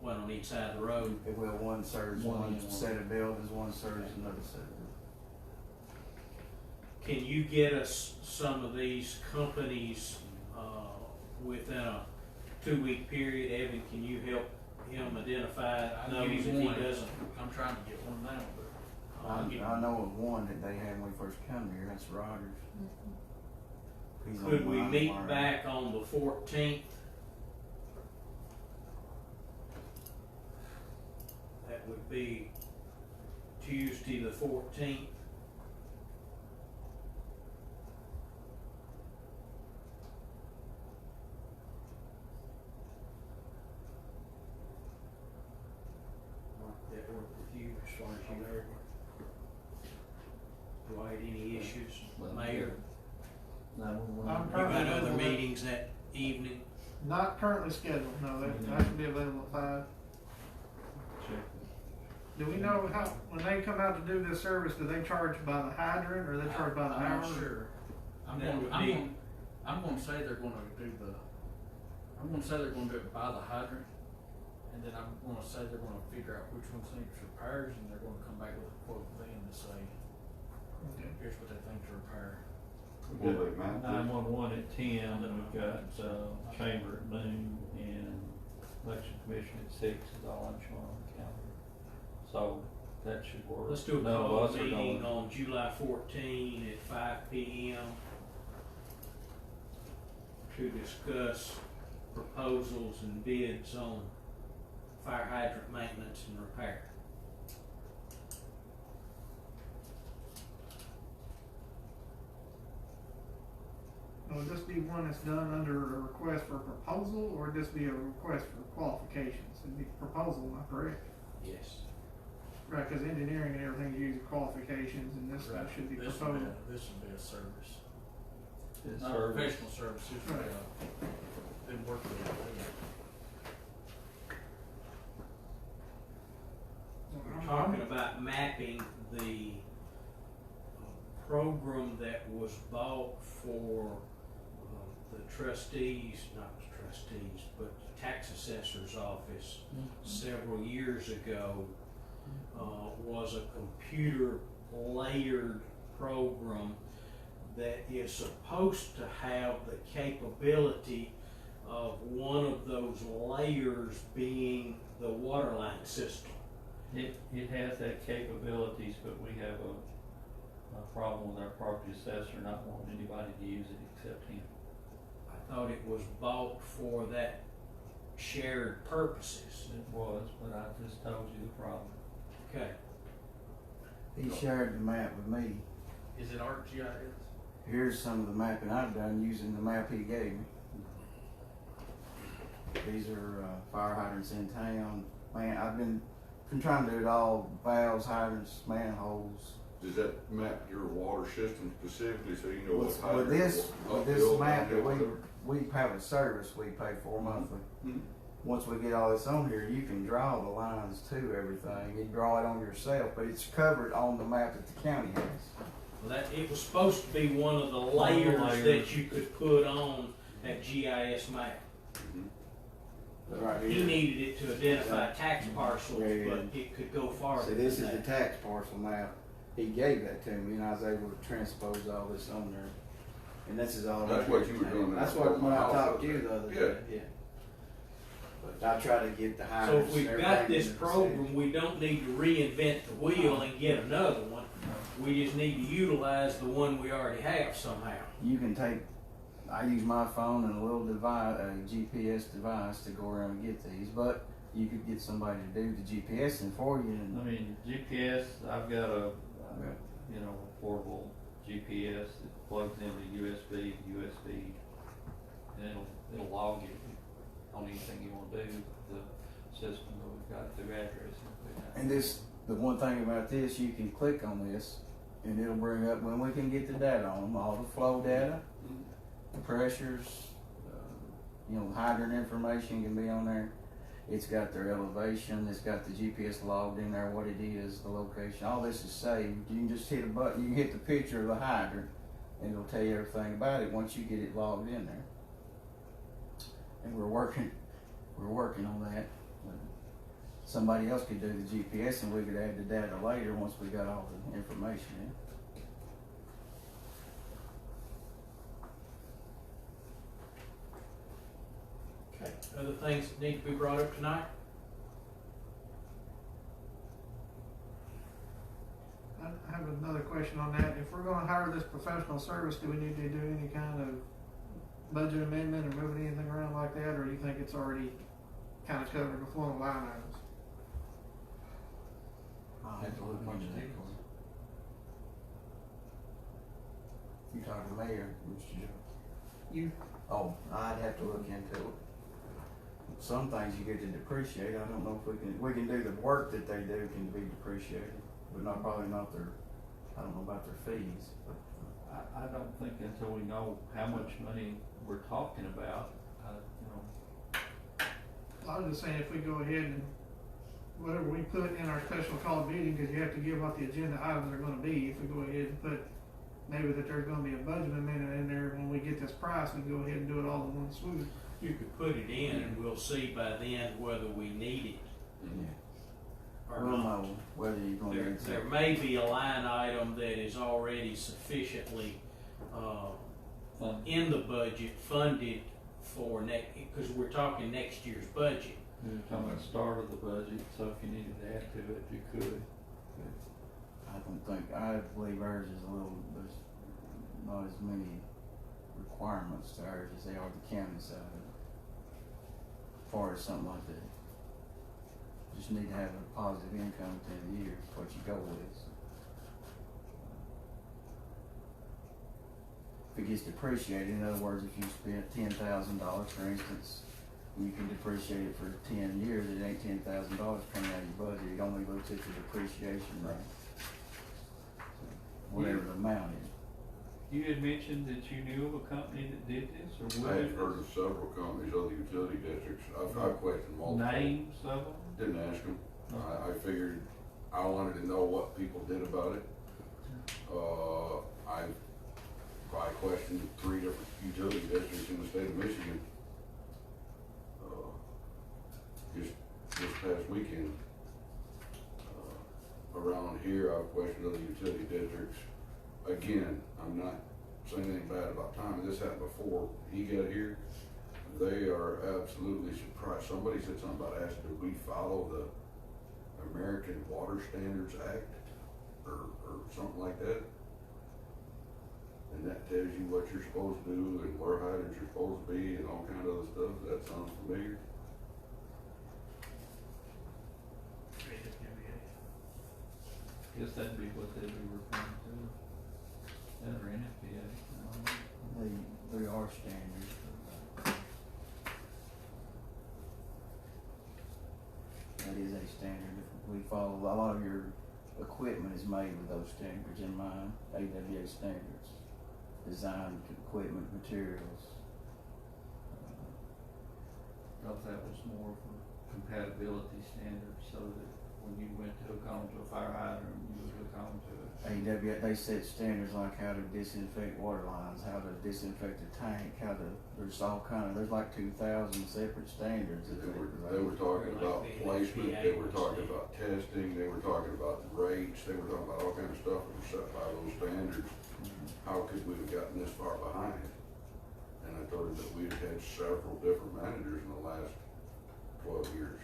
Speaker 4: One on each side of the road.
Speaker 1: Well, one serves
Speaker 5: One
Speaker 1: one
Speaker 5: and one.
Speaker 1: set of buildings, one serves another set of buildings.
Speaker 4: Can you get us some of these companies, within a 2-week period? Evan, can you help him identify
Speaker 3: I'll
Speaker 4: those
Speaker 3: give
Speaker 4: if
Speaker 3: you
Speaker 4: he
Speaker 3: one.
Speaker 4: doesn't?
Speaker 3: I'm trying to get one now, but I'll get
Speaker 1: I know of one that they had when we first come here, that's Rogers. He's on
Speaker 4: Could we
Speaker 1: line
Speaker 4: meet
Speaker 1: wire.
Speaker 4: back on the 14th? That would be Tuesday the 14th. That work with you as far as you heard? Dwight, any issues? Mayor? You got other meetings that evening?
Speaker 6: Not currently scheduled, no, that should be available at 5. Do we know how, when they come out to do this service, do they charge by the hydrant or they charge by the
Speaker 3: I'm
Speaker 6: hour?
Speaker 3: not sure. I'm
Speaker 4: That would
Speaker 3: gonna,
Speaker 4: be-
Speaker 3: I'm gonna say they're gonna do it by the hydrant, and then I'm gonna say they're gonna figure out which ones needs repairs, and they're gonna come back with a quote then to say,
Speaker 6: Okay.
Speaker 3: here's what they think to repair.
Speaker 8: Did they map this?
Speaker 5: 911 at 10, and we've got, chamber at noon, and election commission at 6 is all I'm showing on the calendar. So, that should work.
Speaker 4: Let's do a
Speaker 5: None of
Speaker 4: call
Speaker 5: us are
Speaker 4: meeting
Speaker 5: going.
Speaker 4: on July 14 at 5 p.m. to discuss proposals and bids on fire hydrant maintenance and repair.
Speaker 6: Would this be one that's done under a request for proposal, or would this be a request for qualifications? It'd be proposal, am I correct?
Speaker 4: Yes.
Speaker 6: Right, cause engineering and everything uses qualifications, and this
Speaker 3: Right.
Speaker 6: should be
Speaker 3: This
Speaker 6: proposal.
Speaker 3: would be a service.
Speaker 5: It's
Speaker 3: Not a
Speaker 5: service.
Speaker 3: professional service, this would be them working with it.
Speaker 4: We're talking about mapping the program that was bought for the trustees, not trustees, but the tax assessor's office several years ago, was a computer layered program that is supposed to have the capability of one of those layers being the water line system.
Speaker 5: It has that capabilities, but we have a problem with our property assessor not wanting anybody to use it except him.
Speaker 4: I thought it was bought for that shared purposes.
Speaker 5: It was, but I just told you the problem.
Speaker 4: Okay.
Speaker 1: He shared the map with me.
Speaker 3: Is it ArcGIS?
Speaker 1: Here's some of the mapping I've done using the map he gave me. These are fire hydrants in town. Man, I've been trying to do it all: valves, hydrants, manholes.
Speaker 8: Does that map your water system specifically so you know what
Speaker 1: With
Speaker 8: hydrant?
Speaker 1: this
Speaker 8: uphill,
Speaker 1: map that
Speaker 8: downhill,
Speaker 1: we have a service we pay for monthly.
Speaker 8: Mhm.
Speaker 1: Once we get all this on here, you can draw the lines to everything. You draw it on yourself, but it's covered on the map that the county has.
Speaker 4: Well, that, it was supposed to be one of the layers that you could put on that GIS map.
Speaker 1: Right
Speaker 4: He
Speaker 1: here.
Speaker 4: needed it to identify tax parcels,
Speaker 1: Yeah.
Speaker 4: but it could go farther
Speaker 1: See, this
Speaker 4: than
Speaker 1: is the
Speaker 4: that.
Speaker 1: tax parcel map. He gave that to me, and I was able to transpose all this on there. And this is all.
Speaker 8: That's what you were doing
Speaker 1: That's
Speaker 8: there.
Speaker 1: what when I
Speaker 8: Also,
Speaker 1: talked to you the other day.
Speaker 8: yeah.
Speaker 1: But I try to get the
Speaker 4: So
Speaker 1: hydrants
Speaker 4: if
Speaker 1: and
Speaker 4: we've got
Speaker 1: everything
Speaker 4: this
Speaker 1: in the
Speaker 4: program, we don't need to reinvent the wheel and get another one. We just need to utilize the one we already have somehow.
Speaker 1: you can take, I use my phone and a little device, a GPS device to go around and get these, but you could get somebody to do the GPSing for you
Speaker 5: I
Speaker 1: and,
Speaker 5: mean, GPS, I've got a, you know, portable GPS that plugs into USB, and it'll log you on anything you wanna do, the system that we've got through addressing.
Speaker 1: and this, the one thing about this, you can click on this and it'll bring up when we can get the data on them, all the flow data, the pressures, you know, hydrant information can be on there. It's got their elevation, it's got the GPS logged in there, what it is, the location, all this is saved. You can just hit a button, you can hit the picture of the hydrant and it'll tell you everything about it once you get it logged in there. And we're working on that. Somebody else could do the GPS and we could add the data later once we got all the information in.
Speaker 4: Okay. Other things that need to be brought up tonight?
Speaker 6: I have another question on that. If we're gonna hire this professional service, do we need to do any kind of budget amendment or moving anything around like that, or do you think it's already kind of covered with one of the line items?
Speaker 1: I'll have to look into that for you. You talking to me or Mr. Joe?
Speaker 6: You,
Speaker 1: Oh, I'd have to look into it. Some things you get to depreciate. I don't know if we can do the work that they do can be depreciated, but probably not their, I don't know about their fees, but.
Speaker 5: I don't think until we know how much money we're talking about, you know,
Speaker 6: I was just saying if we go ahead and whatever we put in our special call meeting, cause you have to give what the agenda items are gonna be, if we go ahead and put maybe that there's gonna be a budget amendment in there, when we get this price, we can go ahead and do it all in one swoop.
Speaker 4: You could put it in and we'll see by then whether we need it or
Speaker 1: We'll
Speaker 4: not.
Speaker 1: know whether you're gonna
Speaker 4: There,
Speaker 1: need to.
Speaker 4: there may be a line item that is already sufficiently,
Speaker 5: fund.
Speaker 4: in the budget funded for because we're talking next year's budget.
Speaker 5: We were talking about the start of the budget, so if you needed to add to it, you could.
Speaker 1: I believe ours is there's not as many requirements to ours as they are the county side of it. As far as something like that. Just need to have a positive income at the end of the year, is what you go with. If it gets depreciated, in other words, if you spent $10,000, for instance, you can depreciate it for 10 years, it ain't $10,000 coming out of your budget, it only looks at the depreciation rate. Whatever the amount is.
Speaker 5: You had mentioned that you knew of a company that did this, or
Speaker 8: I
Speaker 5: would
Speaker 8: have
Speaker 5: do
Speaker 8: heard of several companies, other utility districts, I've questioned
Speaker 5: this?
Speaker 8: multiple.
Speaker 5: Names of them?
Speaker 8: Didn't ask them. I figured, I wanted to know what people did about it. I probably questioned 3 different utility districts in the state of Michigan. Just this past weekend. Around here, I've questioned other utility districts. Again, I'm not saying anything bad about Tommy, this happened before he got here. They are absolutely surprised. Somebody said something about asking, do we follow the American Water Standards Act? Or something like that? And that tells you what you're supposed to do and where hydrants are supposed to be and all kind of other stuff. Does that sound familiar?
Speaker 5: Guess that'd be what they'd be referring to. That or NFPA.
Speaker 1: They are standards. That is a standard. We follow, a lot of your equipment is made with those standards in mind, AWA standards. Design, equipment, materials.
Speaker 5: Thought that was more for compatibility standards, so that when you went to hook on to a fire hydrant, you would hook on to it.
Speaker 1: AWA, they set standards like how to disinfect water lines, how to disinfect a tank, there's all there's like 2,000 separate standards. that
Speaker 8: They were talking about placement, they were talking about testing, they were talking about rates, they were talking about all kinds of stuff that was set by those standards. How could we have gotten this far behind? And I told him that we had had several different managers in the last 12 years.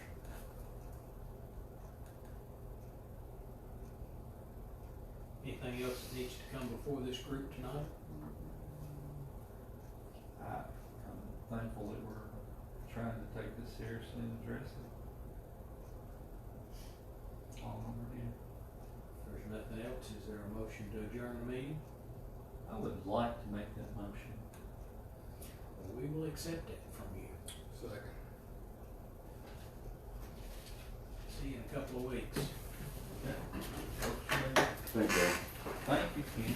Speaker 4: Anything else that needs to come before this group tonight?
Speaker 5: I'm thankful that we're trying to take this seriously and address it. All over here.
Speaker 4: If there's nothing else, is there a motion to adjourn the meeting?
Speaker 5: I would like to make that motion.
Speaker 4: Well, we will accept it from you.
Speaker 2: Second.
Speaker 4: See you in a couple of weeks.
Speaker 5: Works for me.
Speaker 8: Thank you.
Speaker 5: Thank you, Ken.